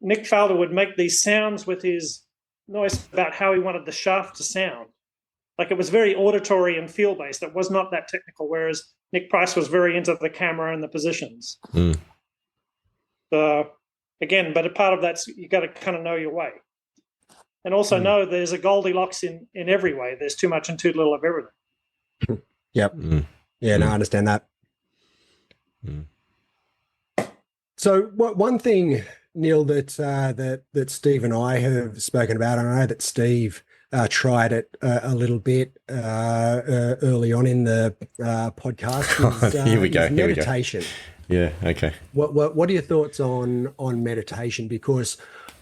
Nick Faldo would make these sounds with his noise about how he wanted the shaft to sound. Like it was very auditory and feel based. It was not that technical, whereas Nick Price was very into the camera and the positions. So again, but a part of that's you got to kind of know your way, and also know there's a Goldilocks in every way. There's too much and too little of everything. Yep. Yeah, no, I understand that. So, one thing, Neale, that Steve and I have spoken about, and I know that Steve tried it a little bit early on in the podcast. Here we go. Meditation. Yeah. Okay. What are your thoughts on meditation? Because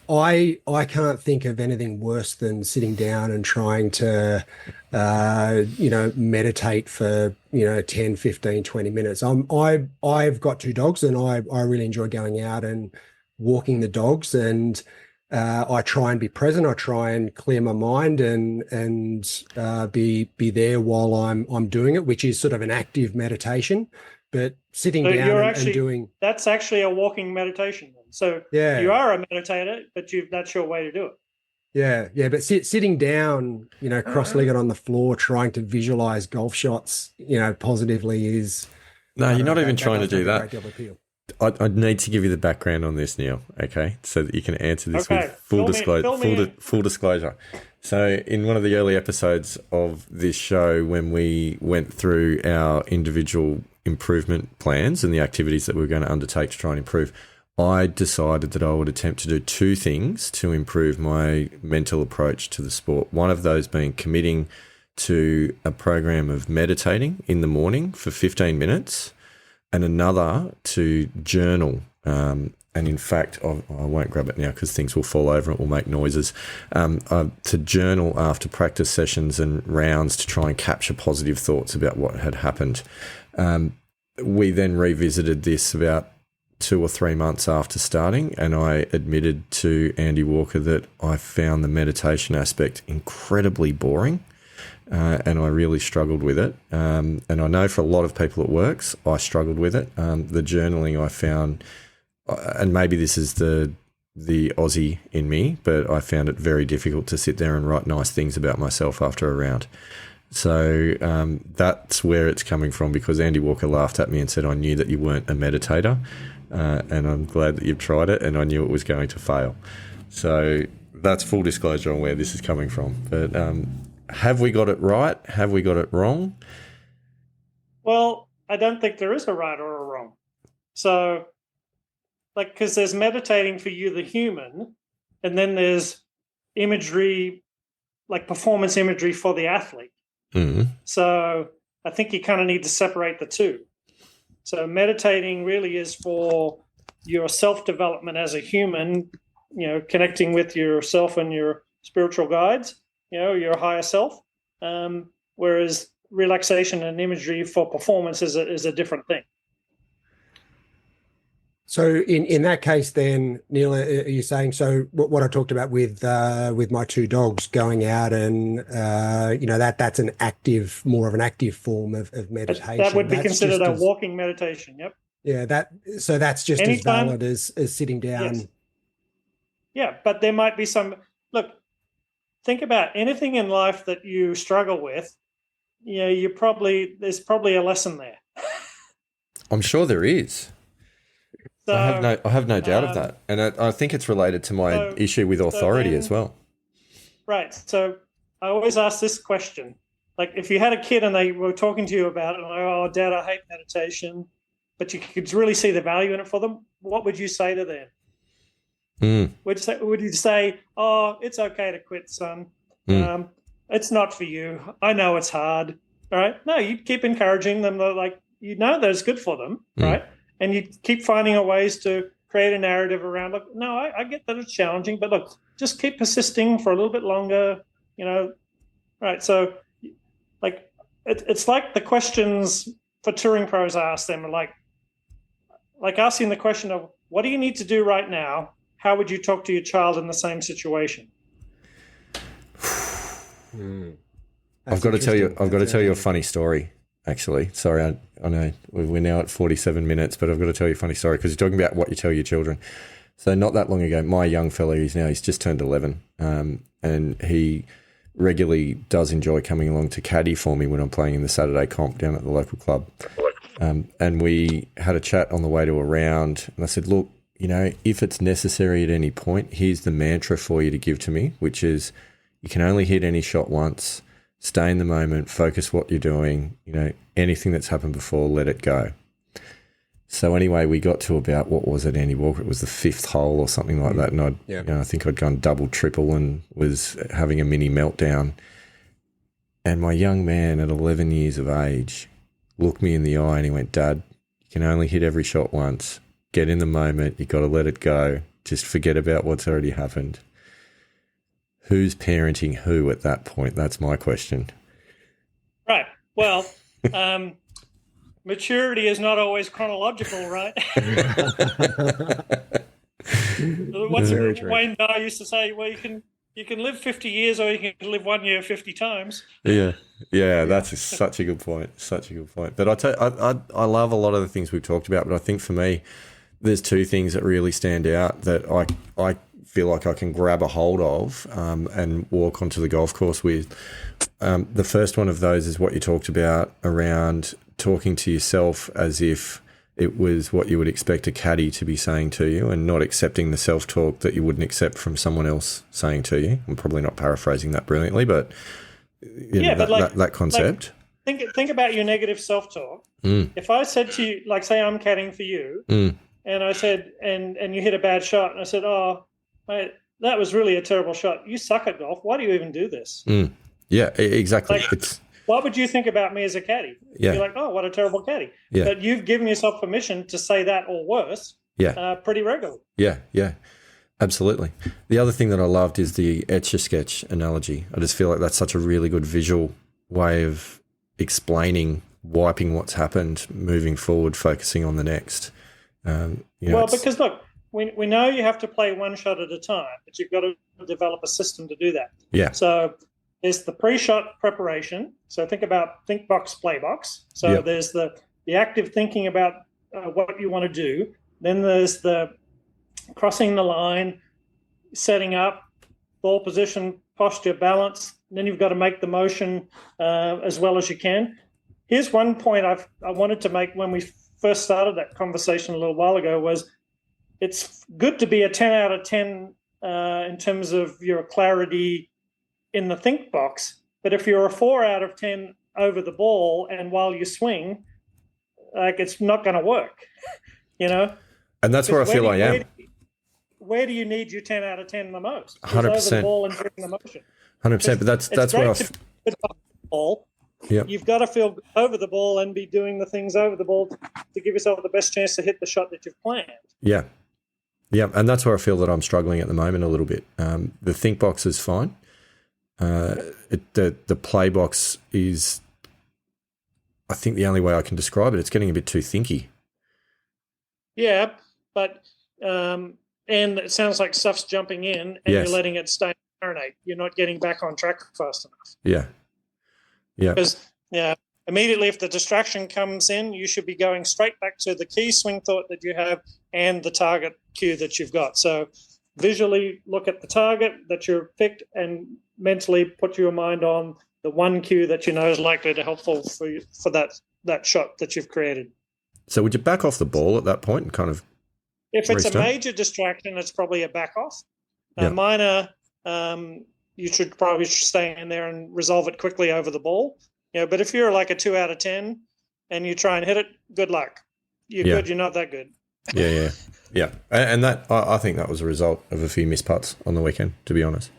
I can't think of anything worse than sitting down and trying to, meditate for, 10, 15, 20 minutes. I've got two dogs, and I really enjoy going out and walking the dogs, and I try and be present. I try and clear my mind and be there while I'm doing it, which is sort of an active meditation. But sitting down and doing... That's actually a walking meditation. So yeah. You are a meditator, but that's your way to do it. Yeah. But sitting down, cross-legged on the floor, trying to visualize golf shots, positively is... No, you're not even trying to do that. I need to give you the background on this, Neale, okay, so that you can answer this with full disclosure. So in one of the early episodes of this show, when we went through our individual improvement plans and the activities that we were going to undertake to try and improve, I decided that I would attempt to do two things to improve my mental approach to the sport. One of those being committing to a program of meditating in the morning for 15 minutes, and another to journal. And in fact, I won't grab it now because things will fall over and it will make noises. To journal after practice sessions and rounds to try and capture positive thoughts about what had happened. We then revisited this about 2 or 3 months after starting, and I admitted to Andy Walker that I found the meditation aspect incredibly boring. And I really struggled with it. And I know for a lot of people it works. I struggled with it. The journaling I found, and maybe this is the the Aussie in me, but I found it very difficult to sit there and write nice things about myself after a round. So that's where it's coming from, because Andy Walker laughed at me and said, I knew that you weren't a meditator, and I'm glad that you've tried it, and I knew it was going to fail. So that's full disclosure on where this is coming from. But have we got it right? Have we got it wrong? Well, I don't think there is a right or a wrong. So, like, because there's meditating for you, the human, and then there's imagery, like performance imagery for the athlete. Mm-hmm. So I think you kind of need to separate the two. So meditating really is for your self-development as a human, connecting with yourself and your spiritual guides, your higher self, whereas relaxation and imagery for performance is a different thing. So in that case, then, Neale, are you saying, so what I talked about with my two dogs going out and that's more of an active form of meditation. That would be considered a walking meditation. Yep. Yeah. That's just anytime, as valid as sitting down. Yes. Yeah, but there might be some. Look, think about anything in life that you struggle with. There's probably a lesson there. I'm sure there is. So, I have no doubt of that, and I think it's related to my issue with authority as well. Right. So I always ask this question: like, if you had a kid and they were talking to you about it, and like, "Oh, Dad, I hate meditation," but you could really see the value in it for them, what would you say to them? Would you say, "Oh, it's okay to quit, son. It's not for you. I know it's hard." All right. No, you keep encouraging them. Like, that it's good for them, right? And you keep finding ways to create a narrative around, look, no, I get that it's challenging, but look, just keep persisting for a little bit longer, Right. So, like, it's like the questions for touring pros ask them, like asking the question of, what do you need to do right now? How would you talk to your child in the same situation? I've got to tell you a funny story. Actually, sorry, I know we're now at 47 minutes, but I've got to tell you a funny story, because you're talking about what you tell your children. So not that long ago, my young fella, he's just turned 11, and he regularly does enjoy coming along to caddy for me when I'm playing in the Saturday comp down at the local club. And we had a chat on the way to a round, and I said, look, if it's necessary at any point, here's the mantra for you to give to me, which is, you can only hit any shot once. Stay in the moment, focus what you're doing, anything that's happened before, let it go. So anyway, we got to about, what was it, Andy Walker? It was the 5th hole or something like that. And I think I'd gone double, triple and was having a mini meltdown. And my young man at 11 years of age looked me in the eye and he went, Dad, you can only hit every shot once. Get in the moment. You've got to let it go. Just forget about what's already happened. Who's parenting who at that point? That's my question. Right. Well, maturity is not always chronological, right? Wayne Dyer used to say, well, you can live 50 years or you can live 1 year 50 times. Yeah, that's such a good point. But I love a lot of the things we've talked about, but I think for me, there's two things that really stand out that I feel like I can grab a hold of and walk onto the golf course with. The first one of those is what you talked about around talking to yourself as if it was what you would expect a caddy to be saying to you, and not accepting the self-talk that you wouldn't accept from someone else saying to you. I'm probably not paraphrasing that brilliantly, but that concept. Like, think about your negative self-talk. If I said to you, like, say I'm caddying for you, and I said, and you hit a bad shot, and I said, oh, mate, that was really a terrible shot. You suck at golf. Why do you even do this? Yeah, exactly. Like, what would you think about me as a caddy? Yeah. You're like, oh, what a terrible caddy. Yeah. But you've given yourself permission to say that or worse pretty regularly. Yeah, absolutely. The other thing that I loved is the Etch-a-Sketch analogy. I just feel like that's such a really good visual way of explaining, wiping what's happened, moving forward, focusing on the next. Because look, we know you have to play one shot at a time, but you've got to develop a system to do that. Yeah. So there's the pre-shot preparation. So think box, play box. So there's the active thinking about what you want to do. Then there's the crossing the line, setting up, ball position, posture, balance. And then you've got to make the motion as well as you can. Here's one point I wanted to make when we first started that conversation a little while ago was it's good to be a 10 out of 10 in terms of your clarity in the think box. But if you're a 4 out of 10 over the ball and while you swing, like it's not going to work, you know? And that's where I feel I am. Where do you need your 10 out of 10 the most? 100%. Over the ball and doing the motion. 100%. But that's where You've got to feel over the ball and be doing the things over the ball to give yourself the best chance to hit the shot that you've planned. Yeah. Yeah. And that's where I feel that I'm struggling at the moment a little bit. The think box is fine. The play box is, I think the only way I can describe it, it's getting a bit too thinky. Yeah, but and it sounds like stuff's jumping in and you're letting it stay and marinate. You're not getting back on track fast enough. Yeah. Yeah. Because immediately if the distraction comes in, you should be going straight back to the key swing thought that you have and the target cue that you've got. So visually look at the target that you've picked and mentally put your mind on the one cue that you know is likely to helpful for that shot that you've created. So would you back off the ball at that point and kind of if it's a major distraction, it's probably a back off. Minor, you should probably stay in there and resolve it quickly over the ball. But if you're like a 2 out of 10 and you try and hit it, good luck. You're good. You're not that good. Yeah. And that I think that was a result of a few missed putts on the weekend, to be honest.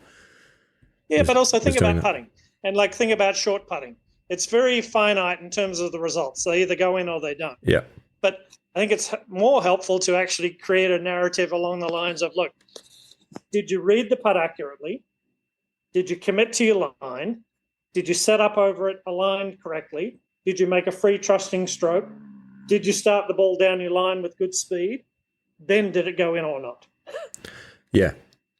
Yeah, but also think about putting and think about short putting. It's very finite in terms of the results. They either go in or they don't. Yeah. But I think it's more helpful to actually create a narrative along the lines of, look, did you read the putt accurately? Did you commit to your line? Did you set up over it aligned correctly? Did you make a free trusting stroke? Did you start the ball down your line with good speed? Then did it go in or not? Yeah.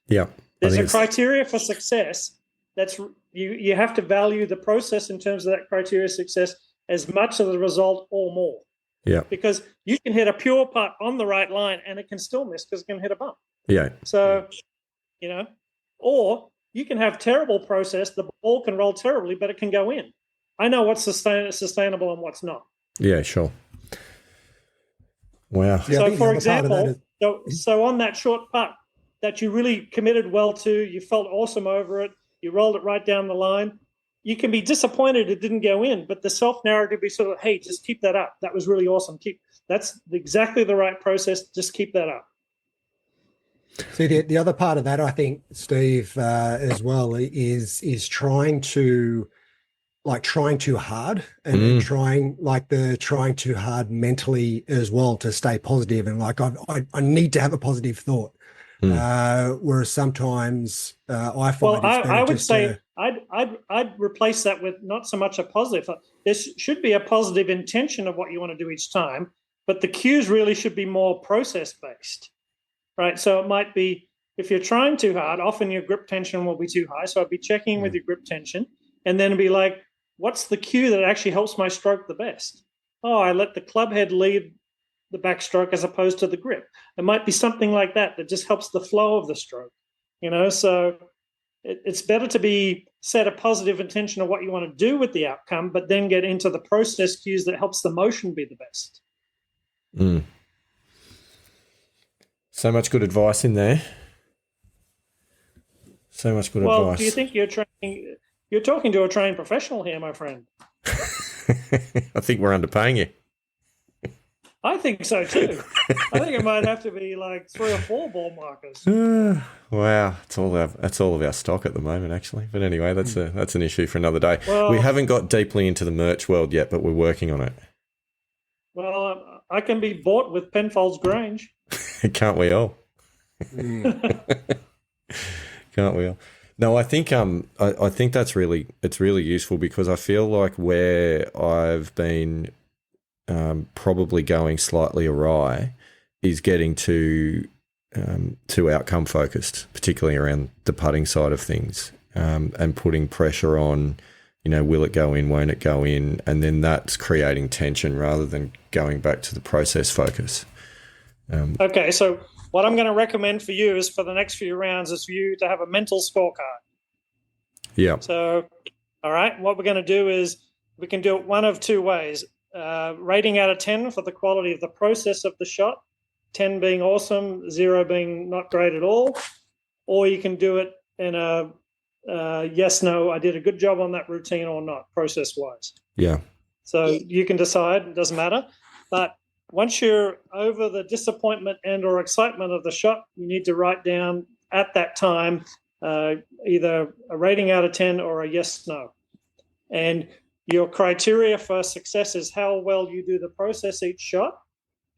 There's a criteria for success. That's you have to value the process in terms of that criteria of success as much as the result or more. Yeah. Because you can hit a pure putt on the right line and it can still miss because it can hit a bump. Yeah. So, or you can have terrible process, the ball can roll terribly, but it can go in. I know what's sustainable and what's not. Yeah, sure. Wow. So, for example, so on that short putt that you really committed well to, you felt awesome over it, you rolled it right down the line, you can be disappointed it didn't go in, but the self-narrative be sort of, hey, just keep that up. That was really awesome. That's exactly the right process. Just keep that up. See, the other part of that, I think, Steve, as well, is trying too hard and trying too hard mentally as well to stay positive. And I need to have a positive thought. Whereas sometimes I find I would say I'd replace that with not so much a positive. There should be a positive intention of what you want to do each time, but the cues really should be more process based. Right, so it might be if you're trying too hard, often your grip tension will be too high. So I'd be checking with your grip tension, and then be like, "What's the cue that actually helps my stroke the best?" Oh, I let the club head lead the backstroke as opposed to the grip. It might be something like that just helps the flow of the stroke. So it's better to set a positive intention of what you want to do with the outcome, but then get into the process cues that helps the motion be the best. So much good advice in there. So much good advice. Well, do you think you're talking to a trained professional here, my friend? I think we're underpaying you. I think so too. I think it might have to be like 3 or 4 ball markers. Wow, that's all of our stock at the moment, actually. But anyway, that's an issue for another day. Well, we haven't got deeply into the merch world yet, but we're working on it. Well, I can be bought with Penfolds Grange. Can't we all? Can't we all? No, I think I think it's really useful because I feel like where I've been probably going slightly awry is getting too outcome focused, particularly around the putting side of things, and putting pressure on, will it go in, won't it go in, and then that's creating tension rather than going back to the process focus. Okay, so what I'm going to recommend for you is for the next few rounds is for you to have a mental scorecard. Yeah. So, all right, what we're going to do is we can do it one of two ways. Rating out of 10 for the quality of the process of the shot, 10 being awesome, 0 being not great at all. Or you can do it in a yes, no, I did a good job on that routine or not, process-wise. Yeah. So you can decide, it doesn't matter. But once you're over the disappointment and or excitement of the shot, you need to write down at that time either a rating out of 10 or a yes, no. And your criteria for success is how well you do the process each shot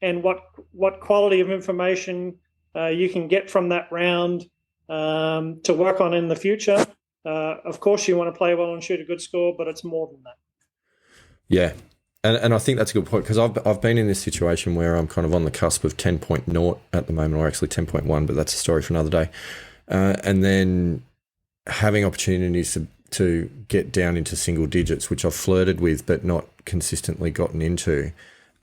and what quality of information you can get from that round to work on in the future. Of course, you want to play well and shoot a good score, but it's more than that. Yeah. And I think that's a good point because I've been in this situation where I'm kind of on the cusp of 10.0 at the moment, or actually 10.1, but that's a story for another day. And then having opportunities to get down into single digits, which I've flirted with but not consistently gotten into.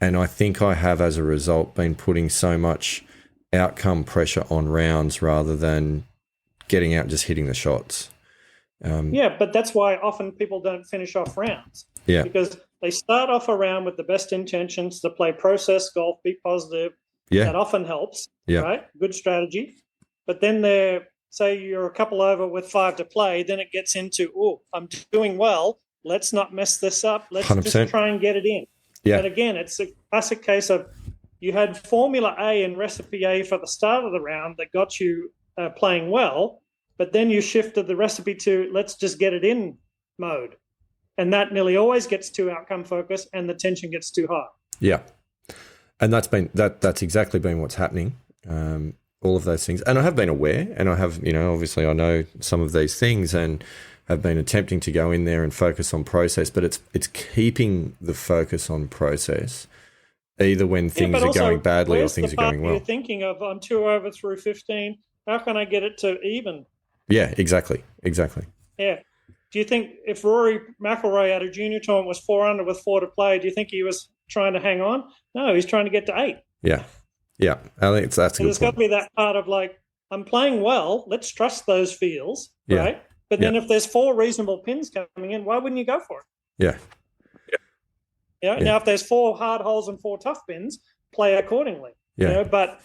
And I think I have, as a result, been putting so much outcome pressure on rounds rather than getting out and just hitting the shots. Yeah, but that's why often people don't finish off rounds. Yeah. Because they start off a round with the best intentions to play process golf, be positive. Yeah. That often helps, yeah. Right? Good strategy. But then say you're a couple over with 5 to play, then it gets into, oh, I'm doing well. Let's not mess this up. Let's 100%. just try and get it in. Yeah. But again, it's a classic case of you had Formula A and Recipe A for the start of the round that got you playing well, but then you shifted the recipe to let's just get it in mode. And that nearly always gets too outcome focused and the tension gets too high. Yeah. And that's exactly been what's happening. All of those things. And I have been aware, and I have, obviously I know some of these things and have been attempting to go in there and focus on process, but it's keeping the focus on process either when things are going badly or things are going well. You're thinking of, I'm 2 over through 15. How can I get it to even? Yeah, exactly. Yeah. Do you think if Rory McIlroy at a junior tournament was 4 under with 4 to play, do you think he was trying to hang on? No, he's trying to get to 8. Yeah. Yeah. I think that's a good point. There's got to be that part of like, I'm playing well. Let's trust those feels, right? But then if there's 4 reasonable pins coming in, why wouldn't you go for it? Yeah. Now if there's 4 hard holes and 4 tough pins, play accordingly. Yeah. But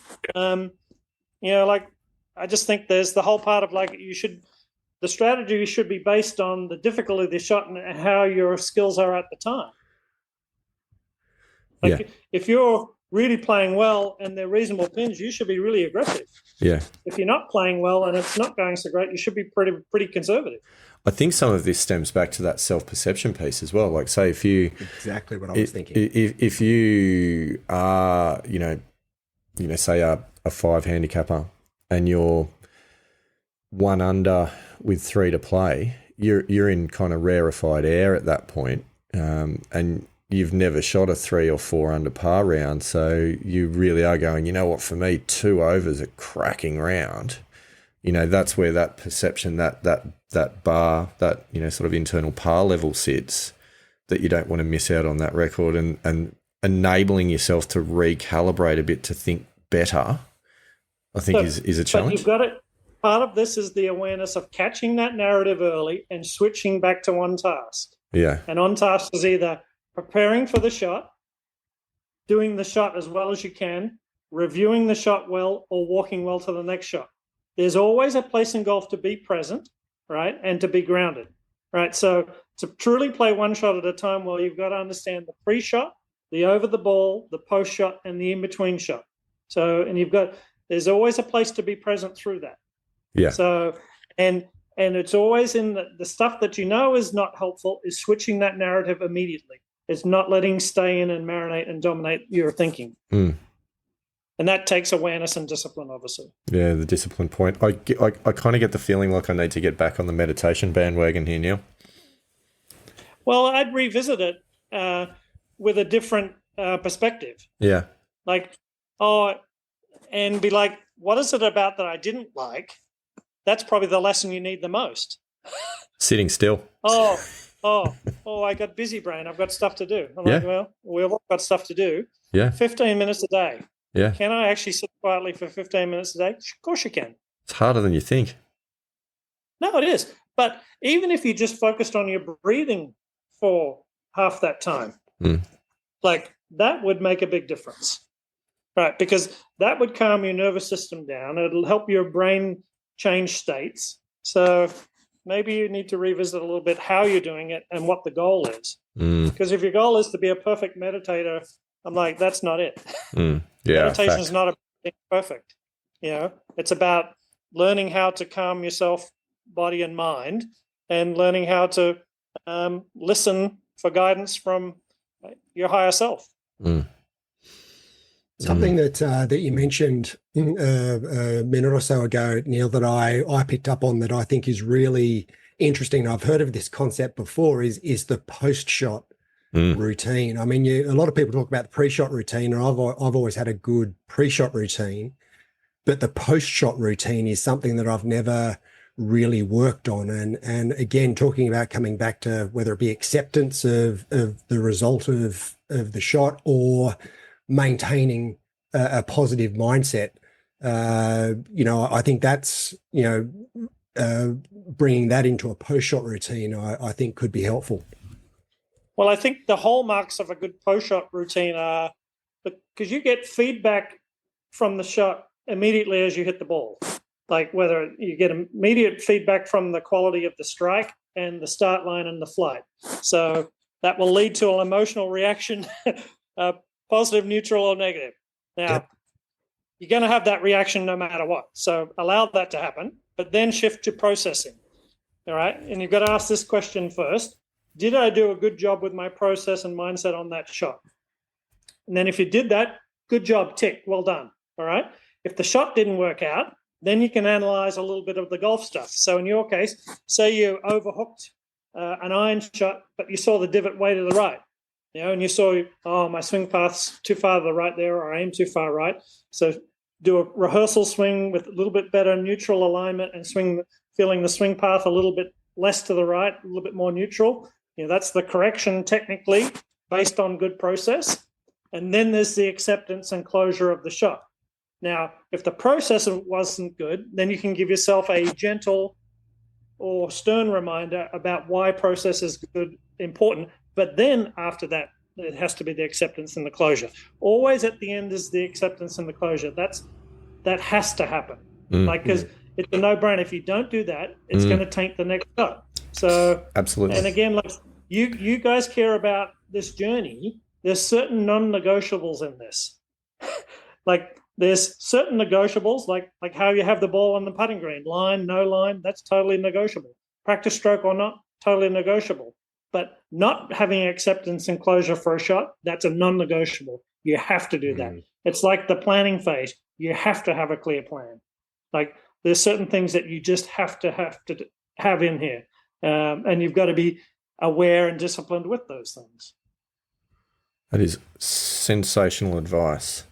like I just think there's the whole part of like the strategy should be based on the difficulty of the shot and how your skills are at the time. If you're really playing well and they're reasonable pins, you should be really aggressive. Yeah. If you're not playing well and it's not going so great, you should be pretty conservative. I think some of this stems back to that self-perception piece as well. Like, say, if you exactly what I was thinking. If you are, say a 5 handicapper and you're 1 under with 3 to play, you're in kind of rarefied air at that point, and you've never shot a 3 or 4 under par round, so you really are going, you know what? For me, 2 overs a cracking round. That's where that perception, that bar, that sort of internal par level sits, that you don't want to miss out on that record, and enabling yourself to recalibrate a bit to think better, I think is a challenge. But you've got it. Part of this is the awareness of catching that narrative early and switching back to on task. Yeah. And on task is either preparing for the shot, doing the shot as well as you can, reviewing the shot well, or walking well to the next shot. There's always a place in golf to be present, right, and to be grounded, right? So to truly play one shot at a time, well, you've got to understand the pre-shot, the over the ball, the post-shot, and the in-between shot. So, and there's always a place to be present through that. Yeah. So, and it's always in the stuff that is not helpful is switching that narrative immediately. It's not letting stay in and marinate and dominate your thinking. Mm. And that takes awareness and discipline, obviously. Yeah, the discipline point. I kind of get the feeling like I need to get back on the meditation bandwagon here, Neale. Well, I'd revisit it with a different perspective. Yeah. And be like, what is it about that I didn't like? That's probably the lesson you need the most. Sitting still. I got busy brain. I've got stuff to do. I'm like, well, we've all got stuff to do. Yeah. 15 minutes a day. Yeah. Can I actually sit quietly for 15 minutes a day? Of course you can. It's harder than you think. No, it is. But even if you just focused on your breathing for half that time, like that would make a big difference, right? Because that would calm your nervous system down. It'll help your brain change states. So maybe you need to revisit a little bit how you're doing it and what the goal is. Because if your goal is to be a perfect meditator, I'm like, that's not it. Yeah, meditation is not about being perfect. It's about learning how to calm yourself, body and mind, and learning how to listen for guidance from your higher self. Something that you mentioned a minute or so ago, Neale, that I picked up on that I think is really interesting. I've heard of this concept before. Is the post-shot routine. I mean, a lot of people talk about the pre-shot routine, and I've always had a good pre-shot routine, but the post-shot routine is something that I've never really worked on. And again, talking about coming back to whether it be acceptance of the result of the shot or maintaining a positive mindset. I think that's, bringing that into a post-shot routine, I think could be helpful. Well, I think the hallmarks of a good post-shot routine are because you get feedback from the shot immediately as you hit the ball. Like whether you get immediate feedback from the quality of the strike and the start line and the flight. So that will lead to an emotional reaction, positive, neutral, or negative. Now, you're going to have that reaction no matter what. So allow that to happen, but then shift to processing. All right. And you've got to ask this question first. Did I do a good job with my process and mindset on that shot? And then if you did that, good job, tick, well done. All right. If the shot didn't work out, then you can analyze a little bit of the golf stuff. So in your case, say you overhooked an iron shot, but you saw the divot way to the right, and you saw, my swing path's too far to the right there, or I aim too far right. So do a rehearsal swing with a little bit better neutral alignment and feeling the swing path a little bit less to the right, a little bit more neutral. That's the correction technically based on good process. And then there's the acceptance and closure of the shot. Now, if the process wasn't good, then you can give yourself a gentle or stern reminder about why process is good, important. But then after that, it has to be the acceptance and the closure. Always at the end is the acceptance and the closure. That has to happen. Because it's a no-brainer. If you don't do that, it's going to taint the next shot. So absolutely. And again, like you guys care about this journey. There's certain non-negotiables in this. Like there's certain negotiables, like how you have the ball on the putting green, line, no line, that's totally negotiable. Practice stroke or not, totally negotiable. But not having acceptance and closure for a shot, that's a non-negotiable. You have to do that. It's like the planning phase. You have to have a clear plan. Like there's certain things that you just have to have in here. And you've got to be aware and disciplined with those things. That is sensational advice.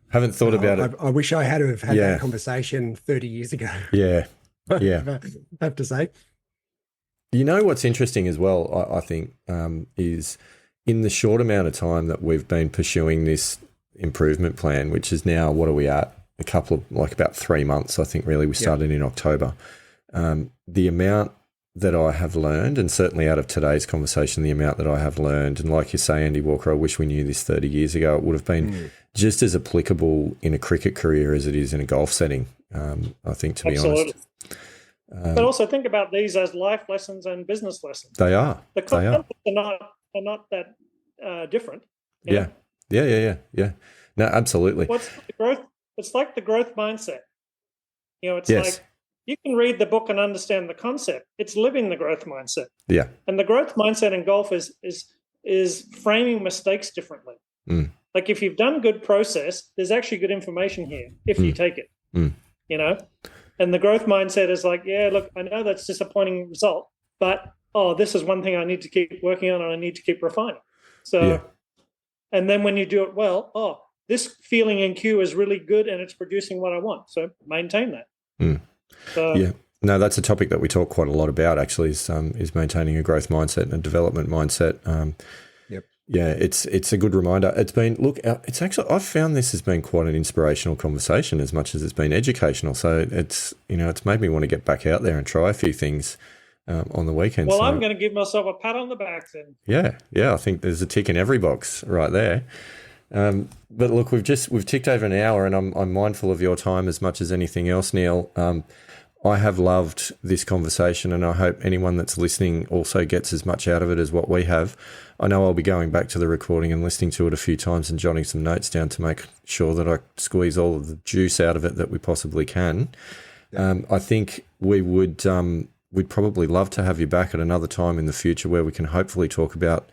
Haven't thought about it. I wish I had to have had that conversation 30 years ago. Yeah. I have to say. You know what's interesting as well, I think, is in the short amount of time that we've been pursuing this improvement plan, which is now, what are we at? About 3 months, I think, really. We started in October. The amount that I have learned, and certainly out of today's conversation, the amount that I have learned, and like you say, Andy Walker, I wish we knew this 30 years ago. It would have been just as applicable in a cricket career as it is in a golf setting, I think, to be honest. But also think about these as life lessons and business lessons. They are. The concepts are not that different. Yeah. No, absolutely. It's like the growth mindset. It's like you can read the book and understand the concept. It's living the growth mindset. Yeah. And the growth mindset in golf is framing mistakes differently. Like if you've done good process, there's actually good information here if you take it. And the growth mindset is like, look, I know that's a disappointing result, but this is one thing I need to keep working on and I need to keep refining. So, and then when you do it well, this feeling in cue is really good and it's producing what I want. So maintain that. No, that's a topic that we talk quite a lot about. Actually, is maintaining a growth mindset and a development mindset. Yeah, it's a good reminder. It's been, look, it's actually, I've found this has been quite an inspirational conversation as much as it's been educational. So it's, it's made me want to get back out there and try a few things on the weekend. Well, so, I'm going to give myself a pat on the back then. Yeah, I think there's a tick in every box right there. But look, we've ticked over an hour, and I'm mindful of your time as much as anything else, Neale. I have loved this conversation, and I hope anyone that's listening also gets as much out of it as what we have. I know I'll be going back to the recording and listening to it a few times and jotting some notes down to make sure that I squeeze all of the juice out of it that we possibly can. Yeah. I think we'd probably love to have you back at another time in the future where we can hopefully talk about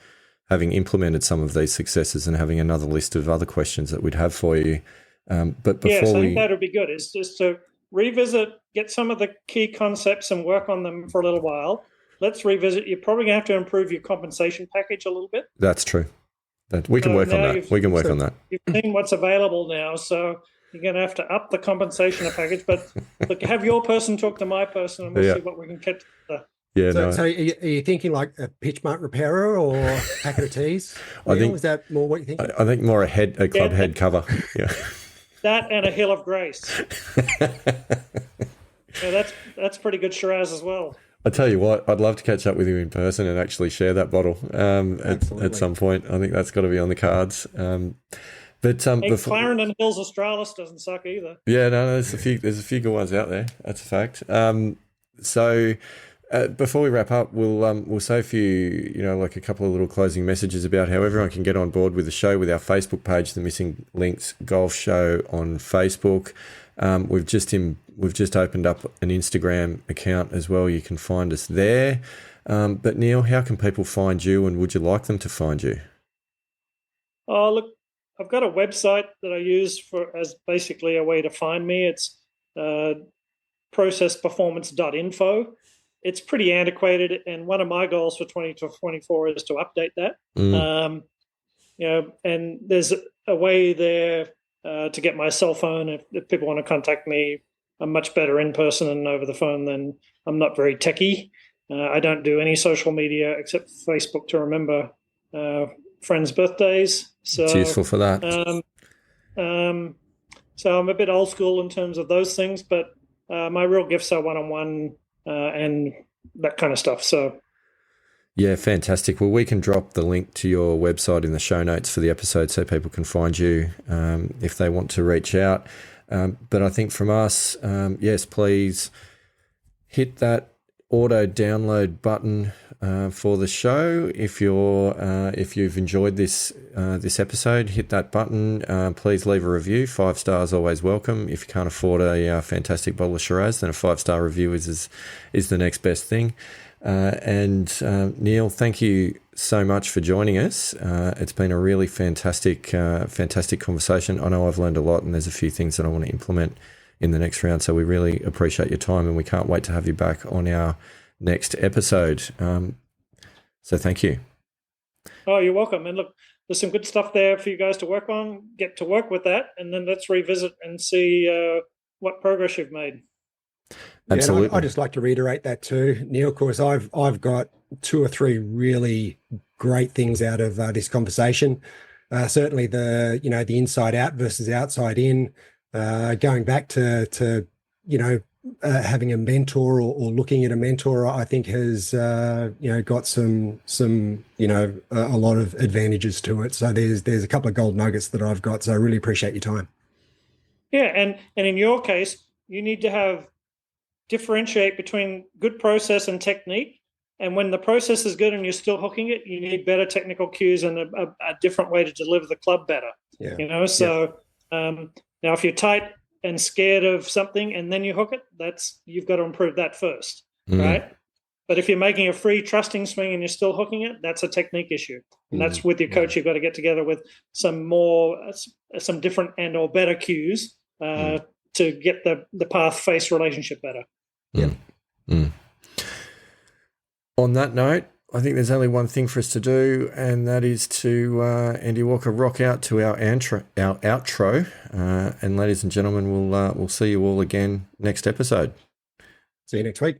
having implemented some of these successes and having another list of other questions that we'd have for you. But before I think that would be good. It's just to revisit, get some of the key concepts and work on them for a little while. Let's revisit. You're probably going to have to improve your compensation package a little bit. That's true. We can work on that. We can work on that. You've seen what's available now, so you're going to have to up the compensation package. But look, have your person talk to my person, and we'll see what we can get to. Yeah, so are you thinking like a pitch mark repairer or a packet of teas? Is that more what you think? I think more a club head cover. Yeah. That and a hill of grace. That's pretty good Shiraz as well. I tell you what, I'd love to catch up with you in person and actually share that bottle at some point. I think that's got to be on the cards. Clarendon Hills Australis doesn't suck either. Yeah, no, there's a few good ones out there. That's a fact. Before we wrap up, we'll say a few, like a couple of little closing messages about how everyone can get on board with the show with our Facebook page, the Missing Links Golf Show on Facebook. We've just opened up an Instagram account as well. You can find us there. But Neale, how can people find you, and would you like them to find you? Oh, look, I've got a website that I use as basically a way to find me. It's processperformance.info. It's pretty antiquated, and one of my goals for 2024 is to update that. And there's a way there to get my cell phone if people want to contact me. I'm much better in person and over the phone than I'm not very techie. I don't do any social media except Facebook to remember friends' birthdays. So it's useful for that. So I'm a bit old school in terms of those things, but my real gifts are one-on-one and that kind of stuff. So, yeah, fantastic. Well, we can drop the link to your website in the show notes for the episode so people can find you if they want to reach out. But I think from us, yes, please hit that auto download button for the show. If you've enjoyed this episode, hit that button. Please leave a review. 5 stars always welcome. If you can't afford a fantastic bottle of Shiraz, then a 5-star review is the next best thing. Neale, thank you so much for joining us. It's been a really fantastic conversation. I know I've learned a lot, and there's a few things that I want to implement in the next round. So we really appreciate your time, and we can't wait to have you back on our next episode. So thank you. Oh, you're welcome. And look, there's some good stuff there for you guys to work on. Get to work with that, and then let's revisit and see what progress you've made. Absolutely. Yeah, I'd just like to reiterate that too, Neale. Of course, I've got 2 or 3 really great things out of this conversation. Certainly the inside out versus outside in. Going back to having a mentor or looking at a mentor, I think has got some a lot of advantages to it. So there's a couple of gold nuggets that I've got. So I really appreciate your time. Yeah, and in your case, you need to differentiate between good process and technique. And when the process is good and you're still hooking it, you need better technical cues and a different way to deliver the club better. Yeah. Now if you're tight and scared of something and then you hook it, you've got to improve that first, right? But if you're making a free trusting swing and you're still hooking it, that's a technique issue. And that's with your coach. You've got to get together with some different and or better cues to get the path-face relationship better. Yeah. On that note, I think there's only one thing for us to do, and that is to Andy Walker rock out to our outro. And ladies and gentlemen, we'll see you all again next episode. See you next week.